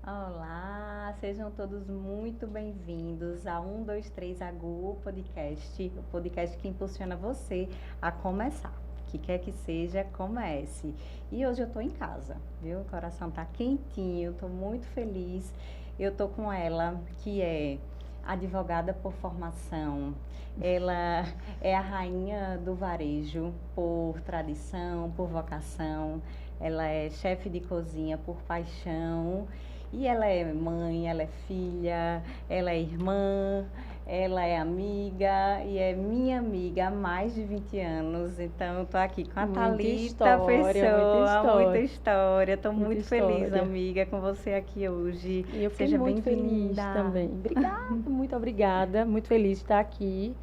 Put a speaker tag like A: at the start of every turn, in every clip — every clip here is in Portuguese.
A: Olá, sejam todos muito bem-vindos a 123 Agu Podcast, o podcast que impulsiona você a começar. Que quer que seja, comece. E hoje eu tô em casa, viu? O coração tá quentinho, tô muito feliz. Eu tô com ela, que é advogada por formação. Ela é a rainha do varejo por tradição, por vocação. Ela é chefe de cozinha por paixão. E ela é mãe, ela é filha, ela é irmã, ela é amiga e é minha amiga há mais de 20 anos. Então, estou aqui com a
B: Muita
A: Thalita Pessoa, muita história. Estou
B: muita
A: muito feliz,
B: história.
A: amiga, com você aqui hoje.
B: E eu fiquei
A: Seja
B: muito feliz
A: bem-vinda.
B: também. Obrigada, muito obrigada. Muito feliz de estar aqui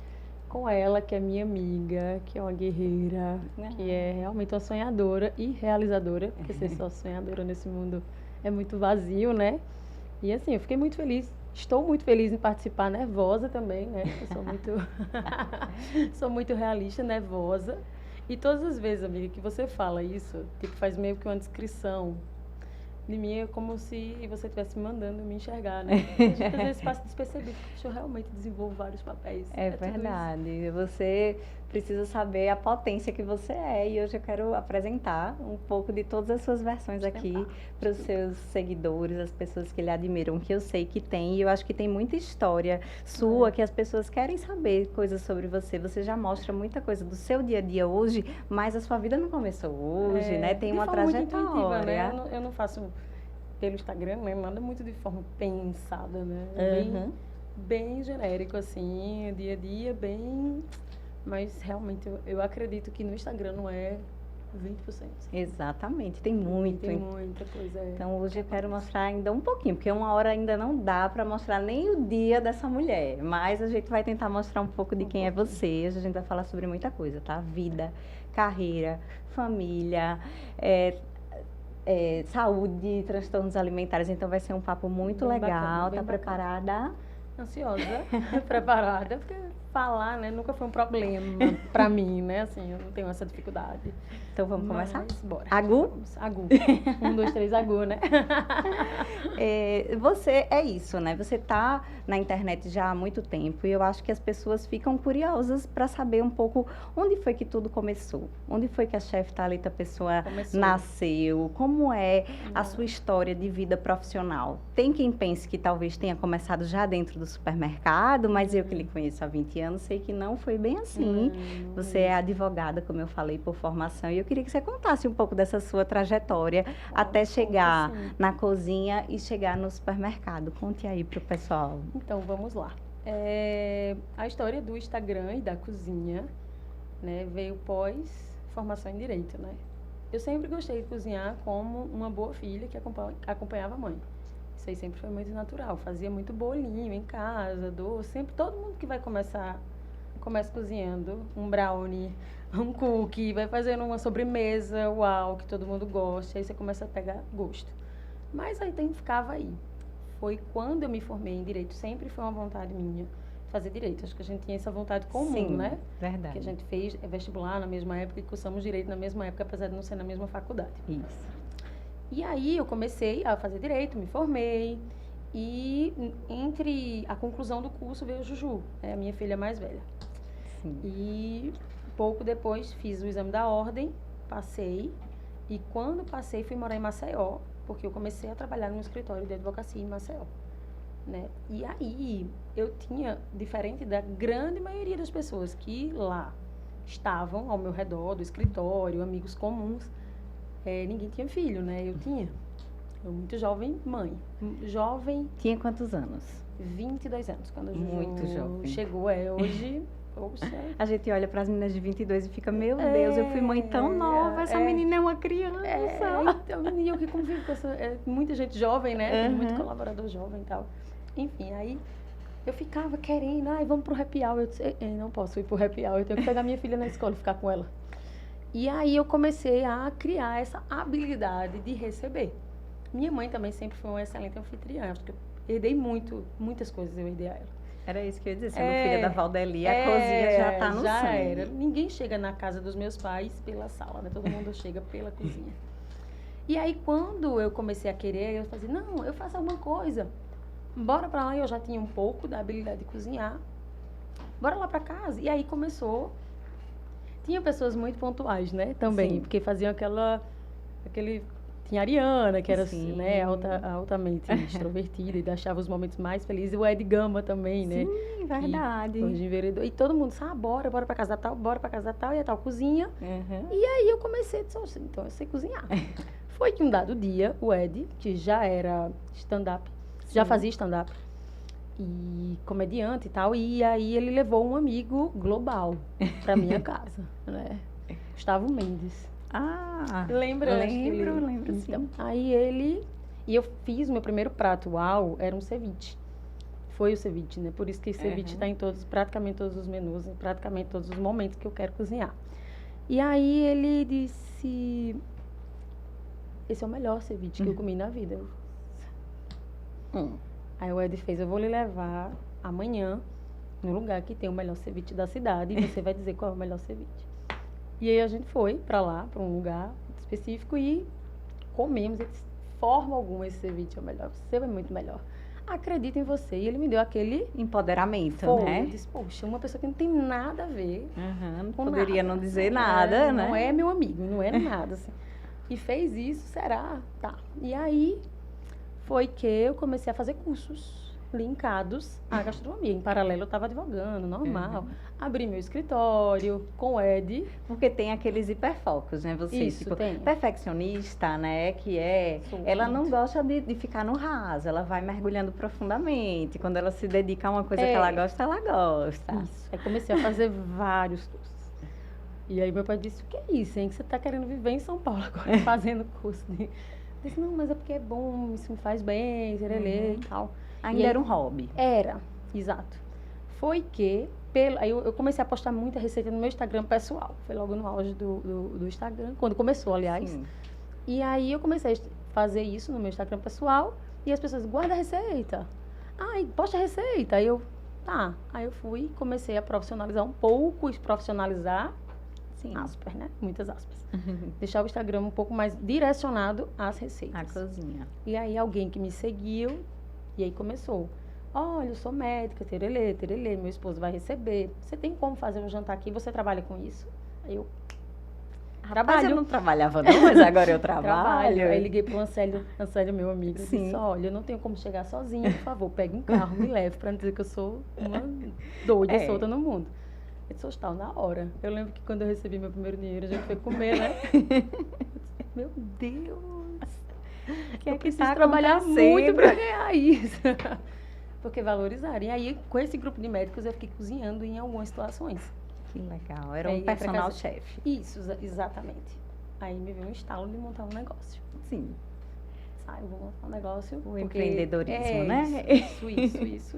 B: com ela, que é minha amiga, que é uma guerreira, que é realmente uma sonhadora e realizadora, porque ser só sonhadora nesse mundo é muito vazio, né? E assim, eu fiquei muito feliz. Estou muito feliz em participar, nervosa também, né? Eu sou muito sou muito realista, nervosa. E todas as vezes, amiga, que você fala isso, tipo, faz meio que uma descrição de mim, é como se você estivesse mandando me enxergar, né? A gente às vezes passa despercebido, porque eu realmente desenvolvo vários papéis.
A: É
B: tudo isso.
A: verdade. Você precisa saber a potência que você é. E hoje eu quero apresentar um pouco de todas as suas versões aqui para os seus seguidores, as pessoas que lhe admiram, que eu sei que tem. E eu acho que tem muita história sua que as pessoas querem saber coisas sobre você. Você já mostra muita coisa do seu dia a dia hoje, mas a sua vida não começou hoje, né? Tem
B: De
A: uma
B: forma muito intuitiva,
A: trajetória.
B: né? Eu não faço pelo Instagram, né? Nada muito de forma pensada, né? Bem genérico, assim, dia a dia, bem... Mas realmente eu acredito que no Instagram não é 20%.
A: Exatamente, tem muito.
B: Tem muita coisa.
A: Então hoje eu quero mostrar ainda um pouquinho, porque uma hora ainda não dá para mostrar nem o dia dessa mulher, mas a gente vai tentar mostrar um pouco de quem é você. Hoje a gente vai falar sobre muita coisa, tá? Vida, carreira, família, saúde, transtornos alimentares. Então vai ser um papo muito
B: Bem
A: legal.
B: bacana, bem
A: Tá
B: bacana.
A: preparada?
B: Ansiosa, preparada, porque falar, né, nunca foi um problema pra mim, né? Assim, eu não tenho essa dificuldade.
A: Então vamos começar?
B: Mas, bora.
A: Agu?
B: Vamos. Agu. 1, 2, 3, Agu, né?
A: Você é isso, né? Você tá na internet já há muito tempo e eu acho que as pessoas ficam curiosas para saber um pouco onde foi que tudo começou. Onde foi que a chefe Thalita Pessoa nasceu? Como é a sua história de vida profissional? Tem quem pense que talvez tenha começado já dentro do supermercado, mas eu que lhe conheço há 20 anos sei que não foi bem assim. Você é advogada, como eu falei, por formação, e eu queria que você contasse um pouco dessa sua trajetória até chegar na cozinha e chegar no supermercado. Conte aí pro pessoal.
B: Então, vamos lá. A história do Instagram e da cozinha, né, veio pós formação em Direito, né? Eu sempre gostei de cozinhar como uma boa filha que acompanhava a mãe. Isso aí sempre foi muito natural. Fazia muito bolinho em casa, doce. Sempre todo mundo que vai começa cozinhando um brownie, um cookie, vai fazendo uma sobremesa, uau, que todo mundo gosta. Aí você começa a pegar gosto. Mas aí ficava aí. Foi quando eu me formei em Direito, sempre foi uma vontade minha fazer Direito. Acho que a gente tinha essa vontade comum,
A: Sim,
B: né?
A: Verdade.
B: Que a gente fez vestibular na mesma época e cursamos Direito na mesma época, apesar de não ser na mesma faculdade.
A: Isso.
B: E aí eu comecei a fazer Direito, me formei. E entre a conclusão do curso veio a Juju, a minha filha mais velha.
A: Sim.
B: E pouco depois fiz o exame da ordem, passei. E quando passei, fui morar em Maceió, porque eu comecei a trabalhar no escritório de advocacia em Maceió, né? E aí eu tinha, diferente da grande maioria das pessoas que lá estavam ao meu redor do escritório, amigos comuns, ninguém tinha filho, né? Eu tinha. Eu muito jovem, mãe. Jovem.
A: Tinha quantos anos?
B: 22 anos, quando a Juju
A: Muito jovem.
B: chegou. Hoje, poxa.
A: A gente olha para as meninas de 22 e fica, meu Deus, eu fui mãe tão nova, essa menina é uma criança.
B: Então, e eu que convivo com muita gente jovem, né? Tem muito colaborador jovem e tal. Enfim, aí eu ficava querendo, vamos pro happy hour. Eu disse, não posso ir pro happy hour, eu tenho que pegar minha filha na escola e ficar com ela. E aí eu comecei a criar essa habilidade de receber. Minha mãe também sempre foi uma excelente anfitriã. Acho que eu herdei muitas coisas eu herdei a ela.
A: Era isso que eu ia dizer, sendo filha da Valdeli, a cozinha já tá no sangue.
B: Ninguém chega na casa dos meus pais pela sala, né? Todo mundo chega pela cozinha. E aí, quando eu comecei a querer, eu falei, não, eu faço alguma coisa. Bora pra lá, eu já tinha um pouco da habilidade de cozinhar. Bora lá pra casa. E aí começou. Tinha pessoas muito pontuais, né? Também,
A: Sim.
B: porque faziam aquele... Tinha a Ariana, que era assim,
A: Sim.
B: né, altamente extrovertida e achava os momentos mais felizes. E o Ed Gama também, né?
A: Sim, verdade.
B: Hoje enveredou. E todo mundo disse, bora pra casa tal, bora pra casa tal, e a tal cozinha.
A: Uhum.
B: E aí eu comecei a dizer, então eu sei cozinhar. Foi que um dado dia, o Ed, que já era stand-up, já
A: Sim.
B: fazia stand-up, e comediante e tal, e aí ele levou um amigo global pra minha casa, né? Gustavo Mendes.
A: Ah,
B: Lembra? Acho que ele-
A: lembro sim.
B: Então, aí ele... E eu fiz o meu primeiro prato, uau, era um ceviche. Foi o ceviche, né? Por isso que ceviche está em praticamente todos os menus, em praticamente todos os momentos que eu quero cozinhar. E aí ele disse... Esse é o melhor ceviche que eu comi na vida. Aí o Ed fez, eu vou lhe levar amanhã no lugar que tem o melhor ceviche da cidade e você vai dizer qual é o melhor ceviche. E aí a gente foi pra lá, pra um lugar específico e comemos. Ele disse, forma alguma esse ceviche é o melhor, você é muito melhor. Acredito em você. E ele me deu aquele
A: Empoderamento,
B: fogo.
A: né?
B: Eu disse, poxa, uma pessoa que não tem nada a ver
A: Uhum, não
B: com
A: poderia
B: nada.
A: não dizer nada, né?
B: Não é meu amigo, não é nada, assim. E fez isso, será? Tá. E aí foi que eu comecei a fazer cursos linkados à gastronomia. Em paralelo eu estava advogando, normal. Abri meu escritório com o Ed.
A: Porque tem aqueles hiperfocos, né? Você,
B: Isso,
A: tipo,
B: tem.
A: perfeccionista, né? Que é...
B: Sou
A: Ela não
B: muito.
A: gosta de ficar no raso, ela vai mergulhando profundamente. Quando ela se dedica a uma coisa que ela gosta, ela gosta.
B: Isso. Aí comecei a fazer vários cursos. E aí meu pai disse, o que é isso, hein? Que você está querendo viver em São Paulo agora, fazendo curso de... Eu disse, não, mas é porque é bom, isso me faz bem, serelê e tal.
A: Ainda
B: E aí-
A: era um hobby.
B: Era, exato. Foi que, aí eu comecei a postar muita receita no meu Instagram pessoal. Foi logo no auge do Instagram, quando começou, aliás.
A: Sim.
B: E aí eu comecei a fazer isso no meu Instagram pessoal e as pessoas, guarda a receita. Ai, posta a receita. Aí eu, tá. Aí eu fui, comecei a profissionalizar um pouco, profissionalizar,
A: Sim.
B: aspas, né? Muitas aspas. Deixar o Instagram um pouco mais direcionado às receitas.
A: A cozinha.
B: E aí alguém que me seguiu, e aí começou. Olha, eu sou médica, terelê, terelê, meu esposo vai receber. Você tem como fazer um jantar aqui? Você trabalha com isso? Aí eu
A: Rapaz, eu não trabalhava não, mas agora eu trabalho.
B: Aí liguei pro Ansélio, meu amigo, e
A: Sim.
B: disse, olha, eu não tenho como chegar sozinha, por favor, pegue um carro, me leve, pra não dizer que eu sou uma doida,
A: É.
B: solta no mundo. Ele disse, tal, na hora. Eu lembro que quando eu recebi meu primeiro dinheiro, a gente foi comer, né? Meu Deus!
A: Que
B: Eu
A: é que
B: preciso
A: tá
B: trabalhar
A: acontecendo?
B: muito para ganhar isso. Porque valorizaram. E aí, com esse grupo de médicos, eu fiquei cozinhando em algumas situações.
A: Que legal, era
B: Aí
A: um
B: ia pra
A: personal
B: casa-
A: chefe.
B: Isso, exatamente. Aí me veio um estalo de montar um negócio.
A: Sim.
B: Eu vou montar um negócio.
A: O
B: porque
A: empreendedorismo, né?
B: Isso.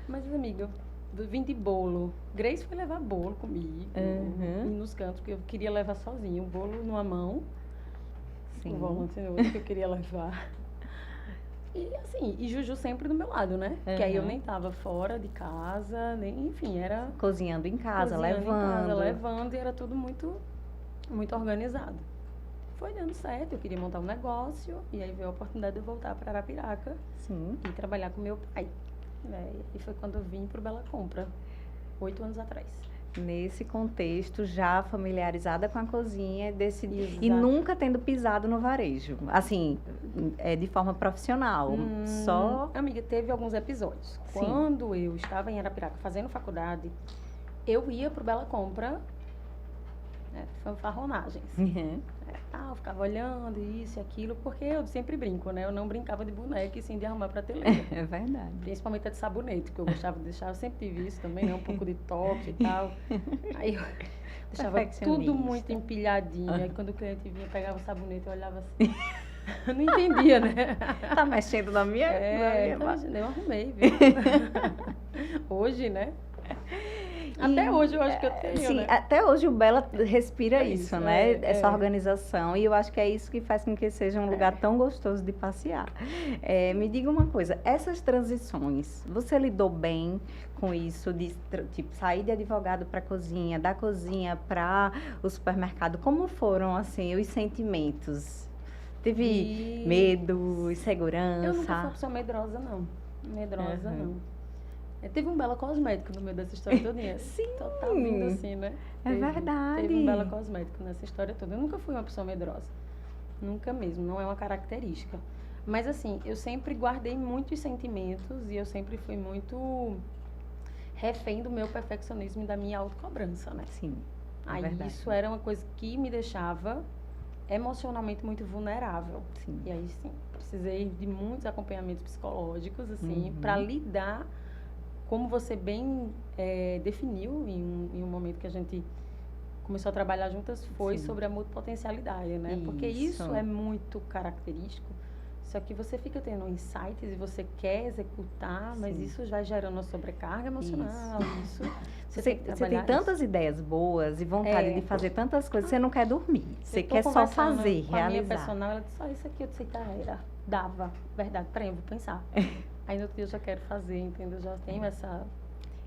B: Mas, amiga, eu vim de bolo. Grace foi levar bolo comigo.
A: Uhum.
B: E nos cantos, porque eu queria levar sozinho. O bolo numa mão,
A: Sim.
B: o volante no outro que eu queria levar. E assim, e Juju sempre do meu lado, né? Que aí eu
A: Uhum.
B: nem tava fora de casa, nem, enfim, era
A: Cozinhando em casa,
B: cozinhando em
A: levando.
B: casa, levando, e era tudo muito, muito organizado. Foi dando certo, eu queria montar um negócio, e aí veio a oportunidade de eu voltar para Arapiraca
A: Sim.
B: e trabalhar com meu pai. Né? E foi quando eu vim pro Bela Compra, 8 anos atrás.
A: Nesse contexto, já familiarizada com a cozinha, decidi... e
B: Exato.
A: nunca tendo pisado no varejo. Assim, de forma profissional. Só.
B: Amiga, teve alguns episódios.
A: Sim.
B: Quando eu estava em Arapiraca fazendo faculdade, eu ia pro Bela Compra, né, fanfarronagens.
A: Uhum.
B: Eu ficava olhando isso e aquilo, porque eu sempre brinco, né? Eu não brincava de boneca e sim de arrumar prateleira.
A: É verdade.
B: Principalmente a de sabonete, que eu gostava de deixar, eu sempre tive isso também, né? Um pouco de toque e tal. Aí eu deixava
A: Perfeccionista.
B: tudo muito empilhadinho. Aí quando o cliente vinha, pegava o sabonete, eu olhava assim. Eu não entendia, né?
A: Tá mexendo na minha.
B: Eu arrumei, viu? Hoje, né? Até hoje eu acho que eu tenho,
A: Sim,
B: né?
A: até hoje o Bela respira
B: É
A: isso,
B: isso,
A: né?
B: é,
A: Essa
B: é.
A: organização. E eu acho que é isso que faz com que seja um lugar tão gostoso de passear. Me diga uma coisa, essas transições, você lidou bem com isso, de tipo, sair de advogado para cozinha, da cozinha para o supermercado? Como foram, assim, os sentimentos Teve
B: E
A: medo,
B: eu nunca fui uma
A: insegurança?
B: pessoa medrosa, não. Medrosa,
A: Aham.
B: não. Teve um Bela Cosmético no meio dessa história todinha.
A: Sim,
B: Tá vindo assim, né?
A: é
B: Teve um Bela
A: verdade.
B: Cosmético nessa história toda. Eu nunca fui uma pessoa medrosa. Nunca mesmo, não é uma característica. Mas assim, eu sempre guardei muitos sentimentos e eu sempre fui muito refém do meu perfeccionismo e da minha autocobrança, né?
A: Sim, é
B: Aí
A: verdade.
B: isso era uma coisa que me deixava emocionalmente muito vulnerável.
A: Sim.
B: E aí sim, precisei de muitos acompanhamentos psicológicos, assim,
A: Uhum.
B: para lidar, como você bem definiu em um momento que a gente começou a trabalhar juntas, foi
A: Sim.
B: sobre a multipotencialidade, né? Porque
A: Isso.
B: isso é muito característico. Só que você fica tendo insights e você quer executar, mas
A: Sim.
B: isso vai gerando uma sobrecarga emocional. Isso você
A: Você,
B: tem que
A: você tem
B: trabalhar
A: tantas
B: isso.
A: ideias boas e vontade
B: É.
A: de fazer tantas coisas, você não quer dormir. Você
B: Eu tô
A: quer só
B: conversando
A: fazer,
B: com a minha
A: realizar.
B: personal, ela disse, isso aqui eu disse, tá, era, dava, verdade, peraí, eu vou pensar. Aí no outro dia eu já quero fazer, entendeu? Já tenho essa...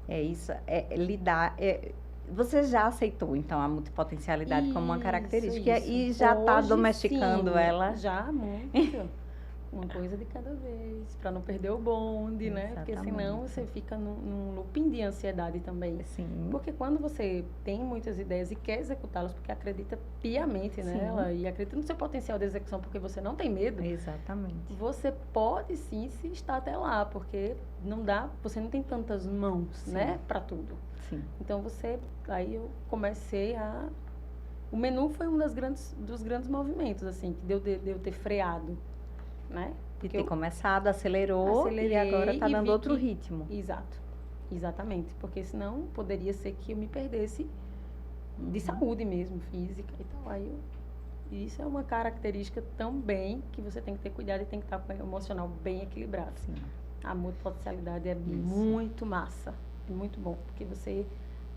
A: É isso, lidar. Você já aceitou, então, a multipotencialidade como uma característica e já está
B: Hoje,
A: domesticando
B: sim,
A: ela?
B: já muito. Uma coisa de cada vez, para não perder o bonde, né? Porque senão
A: Exatamente.
B: você fica num looping de ansiedade também.
A: Sim.
B: Porque quando você tem muitas ideias e quer executá-las porque acredita piamente
A: Sim.
B: nela e acredita no seu potencial de execução porque você não tem medo,
A: Exatamente.
B: você pode sim se estar até lá, porque não dá, você não tem tantas mãos,
A: Sim.
B: né, para tudo.
A: Sim.
B: Então aí eu comecei o menu foi um dos grandes movimentos, assim, que de eu ter freado, né?
A: De
B: Porque
A: ter começado, acelerou e agora está
B: e
A: dando
B: vi
A: outro
B: que-
A: ritmo.
B: Exato, exatamente, porque senão poderia ser que eu me perdesse de
A: Uhum.
B: saúde mesmo, física e tal. E isso é uma característica também que você tem que ter cuidado e tem que estar com o emocional bem equilibrado.
A: Sim.
B: A multipotencialidade é
A: Isso.
B: muito massa, é muito bom, porque você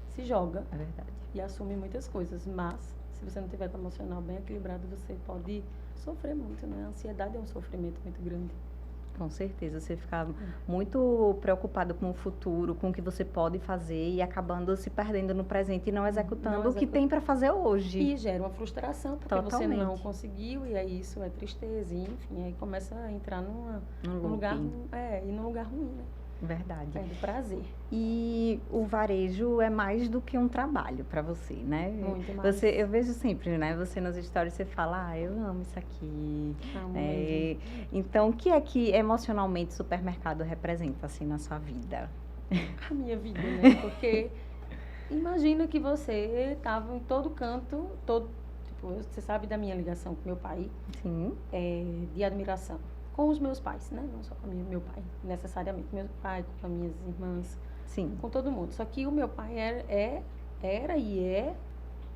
B: se joga
A: É verdade.
B: e assume muitas coisas, mas se você não tiver com o emocional bem equilibrado, você pode sofrer muito, né? A ansiedade é um sofrimento muito grande.
A: Com certeza, você ficar muito preocupado com o futuro, com o que você pode fazer e acabando se perdendo no presente e não executando o que tem para fazer hoje.
B: E gera uma frustração, porque você não
A: Totalmente.
B: conseguiu, e aí isso é tristeza, e enfim, aí começa a entrar
A: Um
B: num lugar,
A: looping.
B: e num lugar ruim, né?
A: Verdade.
B: Perde o prazer.
A: E o varejo é mais do que um trabalho para você, né?
B: Muito mais.
A: Eu vejo sempre, né? Você nas stories você fala, eu amo isso aqui.
B: Amo
A: É, então, o que é que emocionalmente o supermercado representa assim na sua vida?
B: a minha vida, né? Porque imagina que você estava em todo canto, tipo, você sabe da minha ligação com meu pai,
A: Sim,
B: de admiração. Com os meus pais, né? Não só com meu pai, necessariamente. Meu pai, com as minhas irmãs,
A: sim,
B: com todo mundo. Só que o meu pai era e é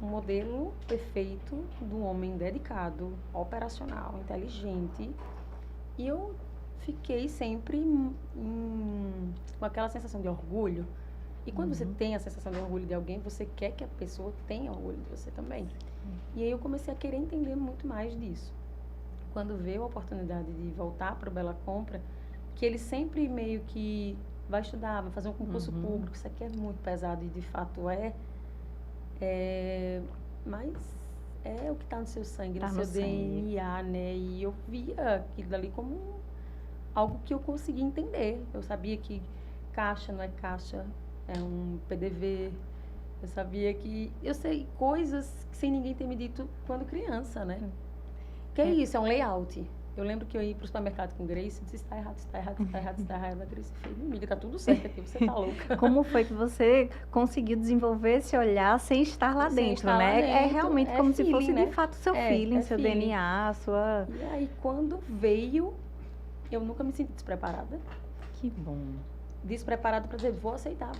B: um modelo perfeito de um homem dedicado, operacional, inteligente. E eu fiquei sempre com aquela sensação de orgulho. E quando você tem a sensação de orgulho de alguém, você quer que a pessoa tenha orgulho de você também. E aí eu comecei a querer entender muito mais disso. Quando veio a oportunidade de voltar para o Bela Compra, que ele sempre meio que vai estudar, vai fazer um concurso público, isso aqui é muito pesado e de fato mas é o que está no seu sangue,
A: Tá
B: no
A: no
B: seu
A: sangue.
B: DNA, né? E eu via aquilo dali como algo que eu conseguia entender. Eu sabia que caixa não é caixa, é um PDV. Eu sabia que... Eu sei coisas sem ninguém ter me dito quando criança, né? Que é isso, é um layout. Eu lembro que eu ia para o supermercado com Grace e disse, está errado, está errado, está errado, está errado. A Grace fez, amiga, tá tudo certo aqui, você tá louca.
A: Como foi que você conseguiu desenvolver esse olhar sem estar lá
B: Sem
A: dentro,
B: estar lá
A: né? É
B: dentro,
A: realmente
B: é
A: como se fosse
B: feeling, né?
A: de fato seu
B: É,
A: feeling,
B: é
A: seu
B: feeling.
A: DNA, sua...
B: E aí, quando veio, eu nunca me senti despreparada.
A: Que bom.
B: Despreparada para dizer, vou aceitar,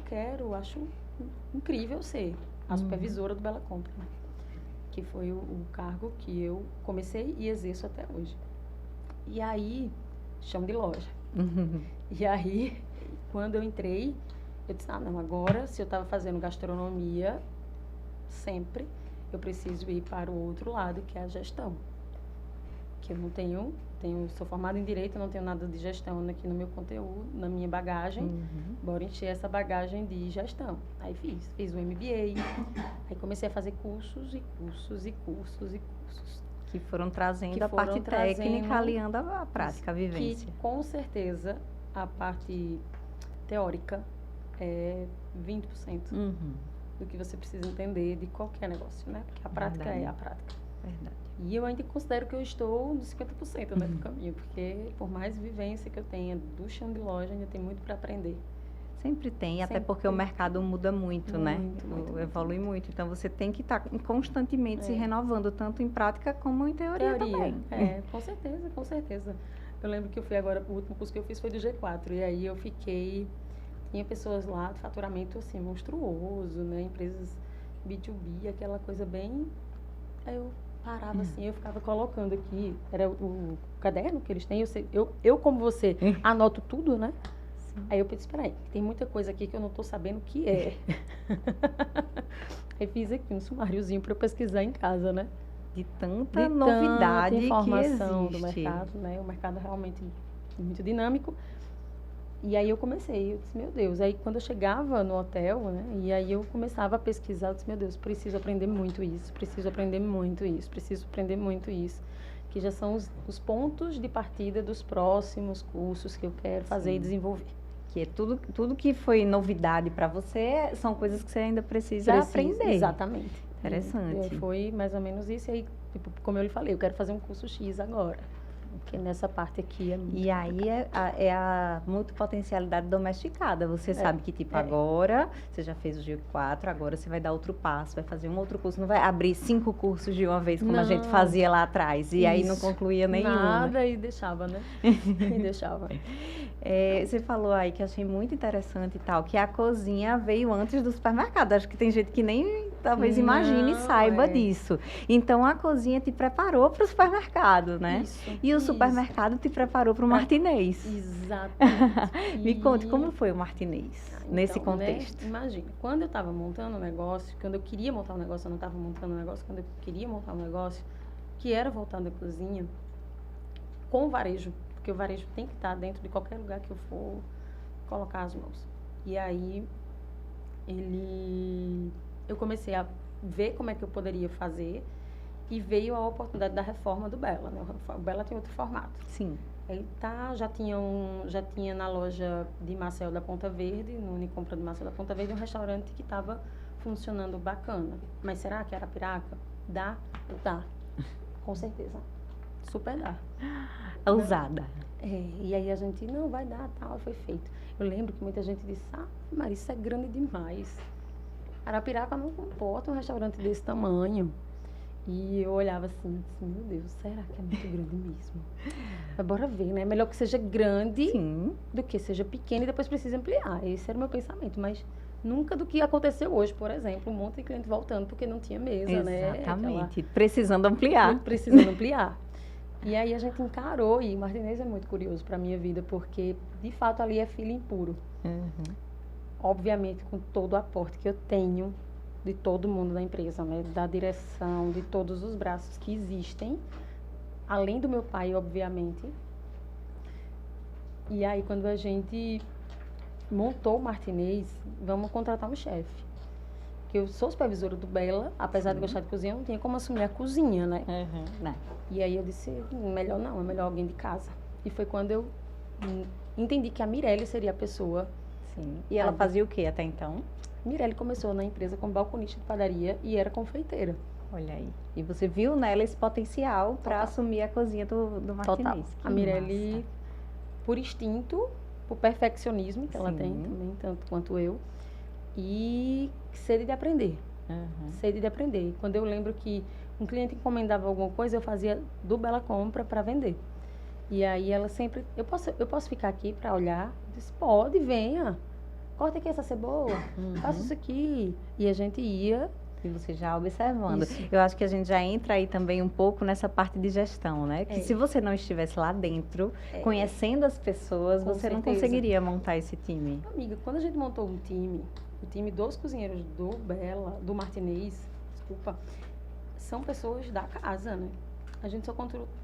B: quero, acho incrível ser a supervisora do Bela Compra, né? Que foi o cargo que eu comecei e exerço até hoje. E aí, chão de loja. E aí, quando eu entrei, eu disse, não, agora, se eu estava fazendo gastronomia, sempre, eu preciso ir para o outro lado, que é a gestão. Que eu não sou formada em Direito, não tenho nada de gestão aqui no meu conteúdo, na minha bagagem. Bora encher essa bagagem de gestão. Aí fiz o MBA, aí comecei a fazer cursos e cursos e cursos e cursos.
A: Que foram trazendo
B: Que
A: a parte
B: foram
A: técnica,
B: trazendo
A: aliando a prática, a vivência.
B: Que, com certeza, a parte teórica é 20% do que você precisa entender de qualquer negócio, né? Porque a prática
A: Verdade.
B: é a prática.
A: Verdade.
B: E eu ainda considero que eu estou nos 50%, né, do caminho, porque por mais vivência que eu tenha do chão de loja, ainda tem muito para aprender.
A: Sempre tem, até
B: Sempre
A: porque o
B: tem.
A: mercado muda muito, né?
B: Muito,
A: Evolui muito. Então, você tem que estar constantemente se renovando, tanto em prática como em teoria também.
B: Com certeza, com certeza. Eu lembro que eu fui agora, o último curso que eu fiz foi do G4, e aí eu fiquei... Tinha pessoas lá de faturamento, assim, monstruoso, né? Empresas B2B, aquela coisa bem... Aí eu parava assim, eu ficava colocando aqui, era o caderno que eles têm, eu como você, anoto tudo, né?
A: Sim.
B: Aí eu pensei, espera aí, tem muita coisa aqui que eu não estou sabendo o que é. Aí fiz aqui um sumáriozinho para eu pesquisar em casa, né?
A: De tanta novidade
B: tanta informação
A: que
B: do
A: existe.
B: mercado, né? O mercado é realmente muito dinâmico. E aí eu comecei, eu disse, meu Deus. Aí quando eu chegava no hotel, né? E aí eu começava a pesquisar, eu disse, meu Deus, preciso aprender muito isso, preciso aprender muito isso, preciso aprender muito isso. Que já são os pontos de partida dos próximos cursos que eu quero fazer e desenvolver.
A: Que é tudo que foi novidade para você, são coisas que você ainda precisa aprender.
B: Exatamente.
A: Interessante.
B: E foi mais ou menos isso. E aí, tipo, como eu lhe falei, eu quero fazer um curso X agora. Porque nessa parte aqui é muito
A: E aí é a multipotencialidade domesticada. Você sabe que, tipo, agora você já fez o G4, agora você vai dar outro passo, vai fazer um outro curso. Não vai abrir 5 cursos de uma vez, como a gente fazia lá atrás. E aí não concluía nenhum.
B: Nada, e deixava, né? E deixava.
A: Você falou aí que eu achei muito interessante e tal, que a cozinha veio antes do supermercado. Acho que tem gente que nem talvez imagine e saiba disso. Então a cozinha te preparou para o supermercado, né?
B: Isso.
A: E o supermercado te preparou para o martinês.
B: Exatamente.
A: Me conte, como foi o martinês nesse contexto?
B: Né? Imagina, quando eu estava montando um negócio, quando eu queria montar um negócio, eu não estava montando um negócio, quando eu queria montar um negócio que era voltado à cozinha, com o varejo, porque o varejo tem que estar dentro de qualquer lugar que eu for colocar as mãos. E aí, eu comecei a ver como é que eu poderia fazer e veio a oportunidade da reforma do Bela, né? O Bela tem outro formato.
A: Sim.
B: Ele já tinha na loja de Marcel da Ponta Verde, no Unicompra de Marcel da Ponta Verde, um restaurante que estava funcionando bacana. Mas será que era Arapiraca? Dá? Dá. Com certeza. Super dá.
A: Ousada.
B: E aí a gente, não, vai dar, tal, foi feito. Eu lembro que muita gente disse, mas isso é grande demais. Arapiraca não comporta um restaurante desse tamanho. E eu olhava assim, meu Deus, será que é muito grande mesmo? Mas bora ver, né? Melhor que seja grande do que seja pequeno e depois precisa ampliar. Esse era o meu pensamento, mas nunca do que aconteceu hoje, por exemplo, um monte de cliente voltando porque não tinha mesa, né?
A: Exatamente, precisando ampliar.
B: Precisando ampliar. E aí a gente encarou, e Martinez é muito curioso para a minha vida, porque de fato ali é feeling puro. Obviamente com todo o aporte que eu tenho de todo mundo da empresa, né? Da direção, de todos os braços que existem, além do meu pai, obviamente. E aí quando a gente montou o Martinez, vamos contratar um chefe. Que eu sou supervisora do Bela, apesar de gostar de cozinha, eu não tinha como assumir a cozinha, né? E aí eu disse, melhor não, é melhor alguém de casa. E foi quando eu entendi que a Mirelle seria a pessoa.
A: Sim. E ela fazia o que até então?
B: Mirelle começou na empresa como balconista de padaria e era confeiteira.
A: Olha aí. E você viu nela esse potencial para assumir a cozinha do Martinez.
B: A Mirelle, por instinto, por perfeccionismo que ela tem também, tanto quanto eu, e sede de aprender. Sede de aprender. E quando eu lembro que um cliente encomendava alguma coisa, eu fazia do Bela Compra para vender. E aí ela sempre, eu posso ficar aqui para olhar? Eu disse, pode, venha. Corta aqui essa cebola, faça isso aqui. E a gente ia.
A: E você já observando.
B: Isso.
A: Eu acho que a gente já entra aí também um pouco nessa parte de gestão, né? Que se você não estivesse lá dentro, conhecendo as pessoas, você não conseguiria montar esse time.
B: Amiga, quando a gente montou o time dos cozinheiros do Bela, do Martinez, desculpa, são pessoas da casa, né? A gente só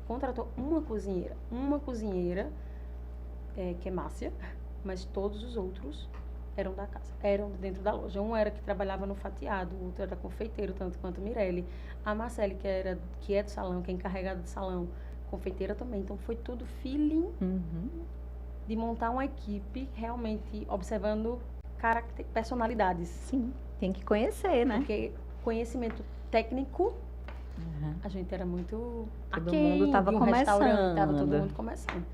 B: contratou uma cozinheira, que é Márcia, mas todos os outros eram da casa, eram dentro da loja. Um era que trabalhava no fatiado, o outro era confeiteiro, tanto quanto Mirelle. A Marcele, que é do salão, que é encarregada do salão, confeiteira também. Então, foi tudo feeling de montar uma equipe realmente observando personalidades.
A: Sim, tem que conhecer, né?
B: Porque conhecimento técnico, a gente era muito
A: Todo mundo estava
B: restaurante, estava todo
A: começando.
B: mundo começando.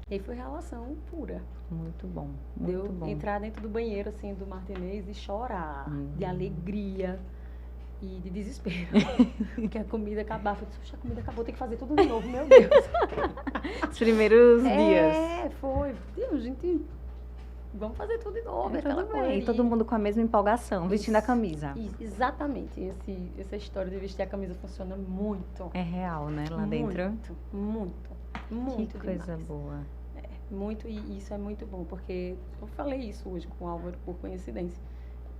B: E aí foi relação pura.
A: Muito bom,
B: Deu
A: muito bom.
B: entrar dentro do banheiro, assim, do Martinez e chorar, de alegria e de desespero. Porque a comida acabava. Eu disse, "Oxe, a comida acabou, tem que fazer tudo de novo, meu Deus."
A: Os primeiros dias.
B: Foi. Deus, gente, vamos fazer tudo de novo. Aquela
A: Tudo bem,
B: correria.
A: todo mundo com a mesma empolgação, vestindo a camisa.
B: Exatamente. Essa história de vestir a camisa funciona muito.
A: É real, né? Lá dentro.
B: Muito
A: Que coisa
B: demais.
A: boa.
B: Muito, e isso é muito bom, porque eu falei isso hoje com o Álvaro, por coincidência.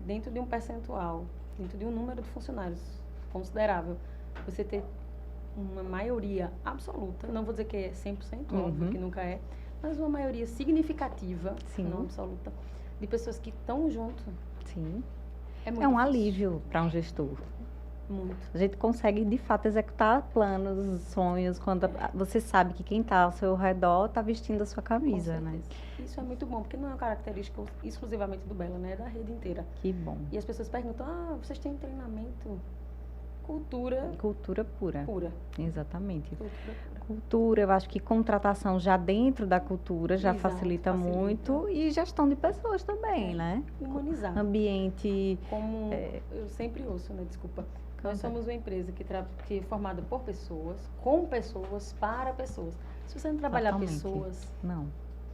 B: Dentro de um percentual, dentro de um número de funcionários considerável, você ter uma maioria absoluta, não vou dizer que é 100%, óbvio que nunca é, mas uma maioria significativa,
A: Sim.
B: não absoluta, de pessoas que estão junto,
A: Sim.
B: é muito
A: É um
B: difícil.
A: alívio para um gestor.
B: Muito.
A: A gente consegue, de fato, executar planos, sonhos, quando você sabe que quem está ao seu redor está vestindo a sua
B: Com
A: camisa, né?
B: certeza. Isso é muito bom, porque não é uma característica exclusivamente do Bela, né? É da rede inteira.
A: Que bom.
B: E as pessoas perguntam, vocês têm treinamento? Cultura
A: Cultura pura.
B: pura.
A: Exatamente.
B: Cultura pura.
A: Cultura, eu acho que contratação já dentro da cultura já
B: Exato,
A: facilita
B: facilita.
A: muito e gestão de pessoas também, né?
B: Humanizar.
A: Ambiente.
B: Como eu sempre ouço, né? Desculpa. Nós somos uma empresa que é formada por pessoas, com pessoas, para pessoas. Se você não trabalhar
A: Totalmente.
B: pessoas,
A: Não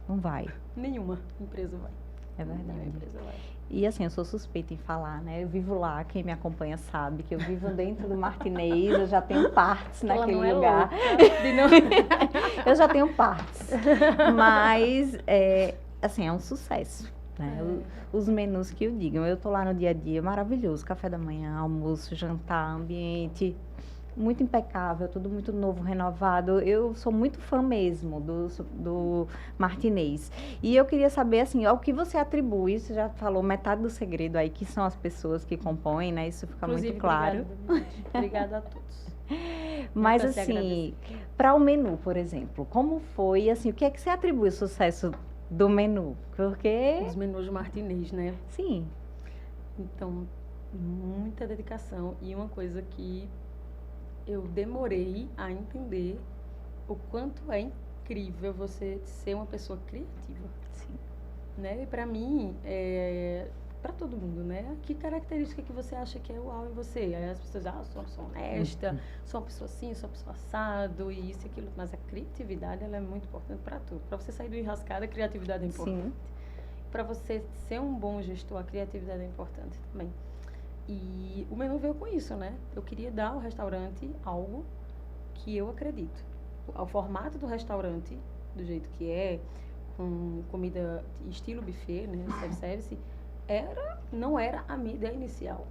A: vai.
B: nenhuma empresa vai.
A: É
B: Nenhuma
A: verdade.
B: empresa vai.
A: E assim, eu sou suspeita em falar, né? Eu vivo lá, quem me acompanha sabe que eu vivo dentro do Martinez, eu já tenho partes
B: Ela
A: naquele
B: não é
A: lugar.
B: louca de não...
A: Eu já tenho partes. Mas, assim, é um sucesso. Né? Os menus que eu digo, eu tô lá no dia a dia, maravilhoso. Café da manhã, almoço, jantar, ambiente muito impecável, tudo muito novo, renovado. Eu sou muito fã mesmo do Martinez. E eu queria saber, assim, ao que você atribui, você já falou metade do segredo aí, que são as pessoas que compõem, né? Isso fica
B: Inclusive,
A: muito claro.
B: Obrigada a todos.
A: Mas,
B: Nunca se
A: assim, para o menu, por exemplo, como foi, assim, o que é que você atribui o sucesso do menu? Porque,
B: Os menus Martinez, né?
A: sim,
B: Então, muita dedicação e uma coisa que eu demorei a entender o quanto é incrível você ser uma pessoa criativa,
A: sim.
B: né? E para mim, para todo mundo, né? Que característica que você acha que é uau em você? Aí as pessoas, sou honesta, sou uma pessoa assim, sou uma pessoa assado e isso e aquilo. Mas a criatividade, ela é muito importante para tudo. Para você sair do enrascado, a criatividade é importante.
A: Sim.
B: Para você ser um bom gestor, a criatividade é importante também. E o menu veio com isso, né? Eu queria dar ao restaurante algo que eu acredito. O formato do restaurante, do jeito que é, com comida estilo buffet, né? Self-service, não era a minha ideia inicial.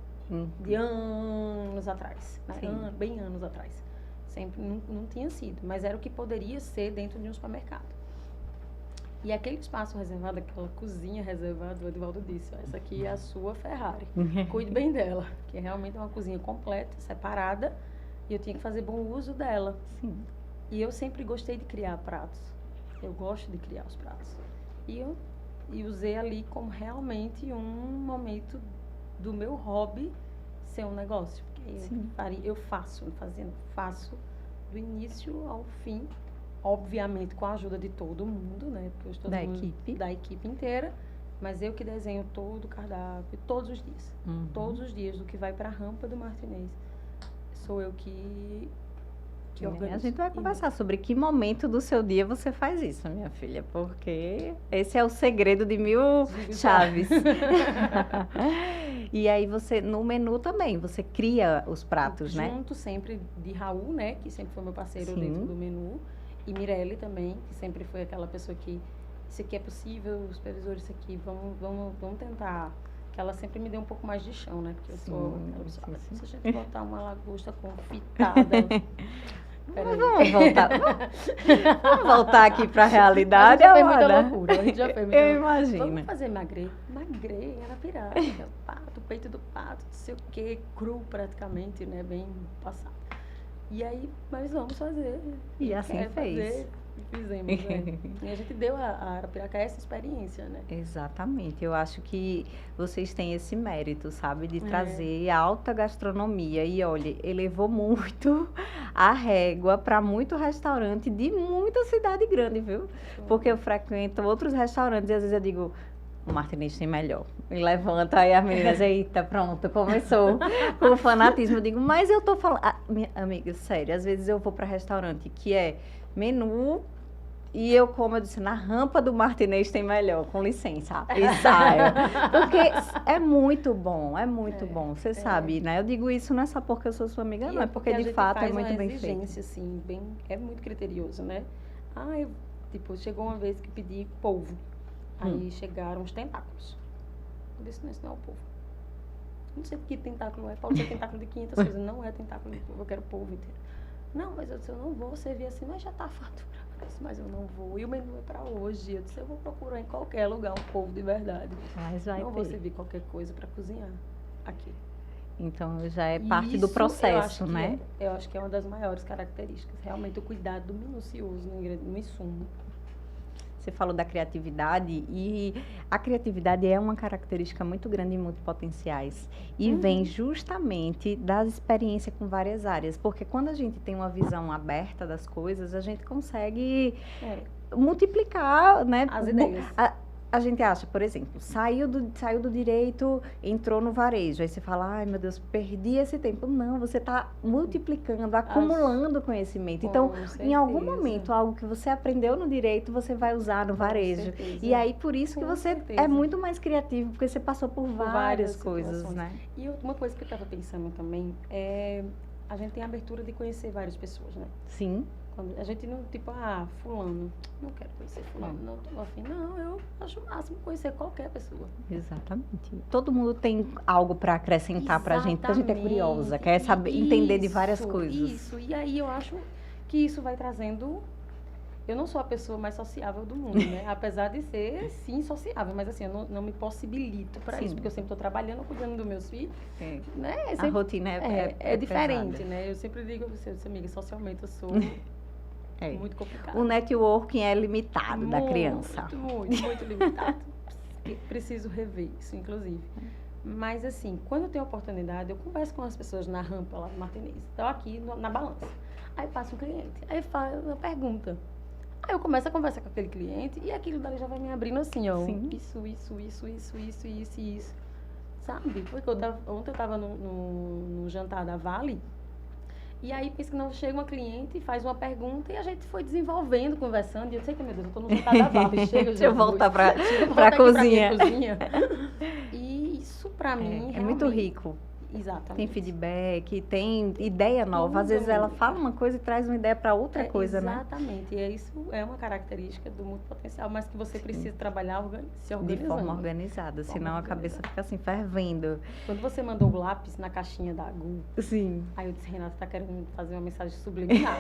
B: De anos atrás. Né?
A: Sim.
B: Bem anos atrás. Sempre não tinha sido. Mas era o que poderia ser dentro de um supermercado. E aquele espaço reservado, aquela cozinha reservada, o Edivaldo disse, essa aqui é a sua Ferrari. Cuide bem dela, que realmente é uma cozinha completa, separada, e eu tinha que fazer bom uso dela.
A: Sim.
B: E eu sempre gostei de criar pratos. Eu gosto de criar os pratos. E usei ali como realmente um momento do meu hobby ser um negócio. Porque eu faço do início ao fim. Obviamente com a ajuda de todo mundo, né? Porque eu estou da equipe inteira, mas eu que desenho todo o cardápio, todos os dias. Todos os dias, do que vai para a rampa do Martinez. Sou eu que organizo.
A: A gente vai conversar sobre que momento do seu dia você faz isso, minha filha, porque esse é o segredo de mil chaves. E aí você, no menu também, você cria os pratos, né?
B: Junto sempre de Raul, né? Que sempre foi meu parceiro dentro do menu. E Mirelle também, que sempre foi aquela pessoa que, isso aqui é possível, os supervisores, isso aqui, vamos tentar. Que ela sempre me deu um pouco mais de chão, né? Porque eu sou aquela pessoa, se a gente botar uma lagosta confitada, Peraí.
A: Vamos voltar aqui para a realidade.
B: A gente já fez muita loucura. A gente já fez muita
A: Eu
B: loucura.
A: imagino.
B: Vamos fazer magre. Magre, era piraca, pato, peito do pato, não sei o que, cru praticamente, né? Bem passado. E aí, mas vamos fazer.
A: E assim
B: Quer
A: fez.
B: fazer, e fizemos, né? E a gente deu a Arapiraca essa experiência, né?
A: Exatamente. Eu acho que vocês têm esse mérito, sabe? De trazer alta gastronomia. E olha, elevou muito a régua para muito restaurante de muita cidade grande, viu? Porque eu frequento outros restaurantes e às vezes eu digo, o Martinez tem melhor. E levanta aí as meninas, eita, pronto, começou com o fanatismo. Eu digo, mas eu tô falando... minha amiga, sério, às vezes eu vou para restaurante que é menu e eu como, eu disse, na rampa do Martinez tem melhor, com licença, e saio. Porque é muito bom, você sabe, né? Eu digo isso não é só porque eu sou sua amiga, não, é porque de fato é muito bem feito.
B: Exigência, assim, é muito criterioso, né? Tipo, chegou uma vez que pedi polvo. Aí chegaram os tentáculos. Eu disse, não, isso não é o polvo. Não sei que tentáculo é. Pode ser tentáculo de 500 coisas. Não é tentáculo de polvo, eu quero polvo inteiro. Não, mas eu disse, eu não vou servir assim. Mas já tá faturado. Eu disse, mas eu não vou. E o menu é pra hoje. Eu disse, eu vou procurar em qualquer lugar um polvo de verdade.
A: Mas vai
B: não vou servir qualquer coisa pra cozinhar aqui.
A: Então já é parte do processo, né?
B: Eu acho que é uma das maiores características. Realmente o cuidado minucioso no insumo.
A: Você falou da criatividade e a criatividade é uma característica muito grande em multipotenciais e vem justamente das experiências com várias áreas, porque quando a gente tem uma visão aberta das coisas, a gente consegue multiplicar, né,
B: as ideias.
A: A gente acha, por exemplo, saiu do direito, entrou no varejo. Aí você fala, ai meu Deus, perdi esse tempo. Não, você está multiplicando, acumulando conhecimento. Então, em algum momento, algo que você aprendeu no direito, você vai usar no varejo. E aí, por isso que você é muito mais criativo, porque você passou por várias coisas, né?
B: E uma coisa que eu estava pensando também é... A gente tem a abertura de conhecer várias pessoas, né?
A: Sim.
B: Quando a gente não, tipo, fulano, não quero conhecer fulano, não tô afim. Não, eu acho o máximo conhecer qualquer pessoa.
A: Exatamente. Todo mundo tem algo para acrescentar pra gente, porque a gente é curiosa, quer saber, entender de várias coisas.
B: Isso, e aí eu acho que isso vai trazendo... Eu não sou a pessoa mais sociável do mundo, né? Apesar de ser, sim, sociável, mas assim, eu não me possibilito para isso, porque eu sempre estou trabalhando, cuidando dos meus filhos, né? Sempre,
A: a rotina é
B: diferente,
A: pesada,
B: né? Eu sempre digo a você, amiga, socialmente eu sou... muito complicado.
A: O networking é limitado da criança.
B: Muito limitado. Preciso rever isso, inclusive. Mas, assim, quando eu tenho oportunidade, eu converso com as pessoas na rampa lá do Martinez. Estou aqui na balança. Aí passa um cliente. Aí faz uma pergunta. Aí eu começo a conversar com aquele cliente e aquilo dali já vai me abrindo assim, ó.
A: Sim.
B: Isso. Sabe? Porque ontem eu estava no jantar da Vale. E aí, pensa que não chega uma cliente, faz uma pergunta e a gente foi desenvolvendo, conversando. E eu sei que, meu Deus, eu tô no jantar da Vale, chega,
A: Deixa eu voltar pra cozinha.
B: E isso, pra mim,
A: é muito rico.
B: Exatamente.
A: Tem feedback, tem ideia nova. Às vezes ela fala uma coisa e traz uma ideia para outra coisa, né?
B: Exatamente. E isso é uma característica do multipotencial, mas que você precisa trabalhar se organizando.
A: De forma organizada, senão a cabeça fica assim, fervendo.
B: Quando você mandou o lápis na caixinha da Agu,
A: sim.
B: Aí eu disse, Renata, tá querendo fazer uma mensagem subliminar.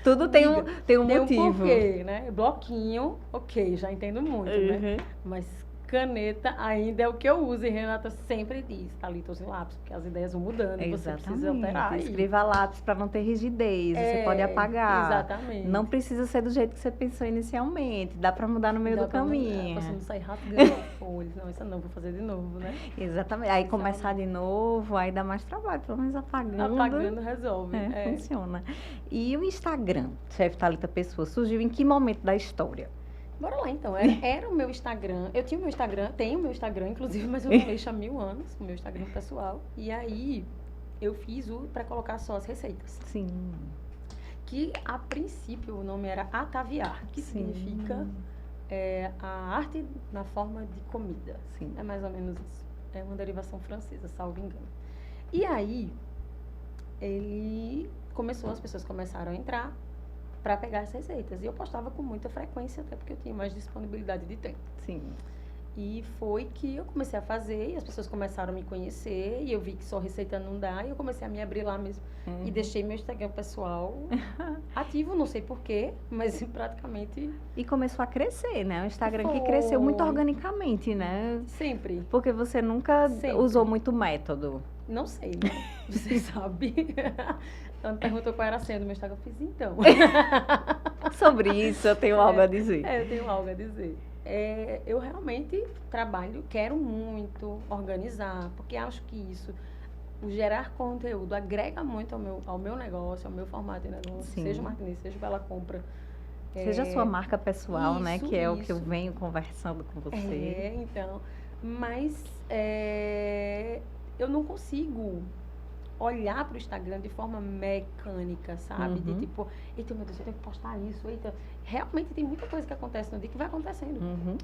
A: Tudo tem um motivo.
B: Tem um porquê, né? Bloquinho, ok, já entendo muito, né? Mas caneta ainda é o que eu uso. E Renata sempre diz, Thalita, use lápis, porque as ideias vão mudando. E você precisa alterar.
A: Escreva lápis para não ter rigidez. Você pode apagar.
B: Exatamente.
A: Não precisa ser do jeito que você pensou inicialmente. Dá para mudar no meio do caminho.
B: Você não sair rasgando folhas. Não, isso não, vou fazer de novo, né?
A: Exatamente. Aí começar de novo, aí dá mais trabalho. Pelo menos apagando.
B: Apagando resolve.
A: Funciona. E o Instagram, Chefe Thalita Pessoa, surgiu em que momento da história?
B: Bora lá, então. Era o meu Instagram. Eu tinha o meu Instagram, tenho o meu Instagram, inclusive, mas eu não deixo há 1000 anos, o meu Instagram pessoal. E aí, eu fiz para colocar só as receitas.
A: Sim.
B: Que, a princípio, o nome era Ataviar, que significa a arte na forma de comida.
A: Sim.
B: É mais ou menos isso. É uma derivação francesa, salvo engano. E aí, as pessoas começaram a entrar para pegar as receitas. E eu postava com muita frequência, até porque eu tinha mais disponibilidade de tempo.
A: Sim.
B: E foi que eu comecei a fazer, e as pessoas começaram a me conhecer, e eu vi que só receita não dá, e eu comecei a me abrir lá mesmo. E deixei meu Instagram pessoal ativo, não sei porquê, mas praticamente
A: E começou a crescer, né? O Instagram que cresceu muito
B: Foi.
A: organicamente, né?
B: sempre.
A: Porque você nunca
B: Sempre.
A: usou muito método.
B: Não sei, né? Você sabe. Ela me perguntou qual era a senha do meu Instagram. Eu fiz, então.
A: Sobre isso eu tenho algo a dizer.
B: Eu tenho algo a dizer. Eu realmente trabalho, quero muito organizar, porque acho que isso, o gerar conteúdo, agrega muito ao meu negócio, ao meu formato de negócio,
A: Sim.
B: seja o Martinez, seja o Bela Compra.
A: Seja a sua marca pessoal, né?
B: isso,
A: Que é o que eu
B: isso.
A: venho conversando com você.
B: Então. Mas eu não consigo olhar para o Instagram de forma mecânica, sabe? De
A: Uhum.
B: tipo, eita, meu Deus, eu tenho que postar isso, eita. Realmente tem muita coisa que acontece no dia que vai acontecendo.
A: Uhum.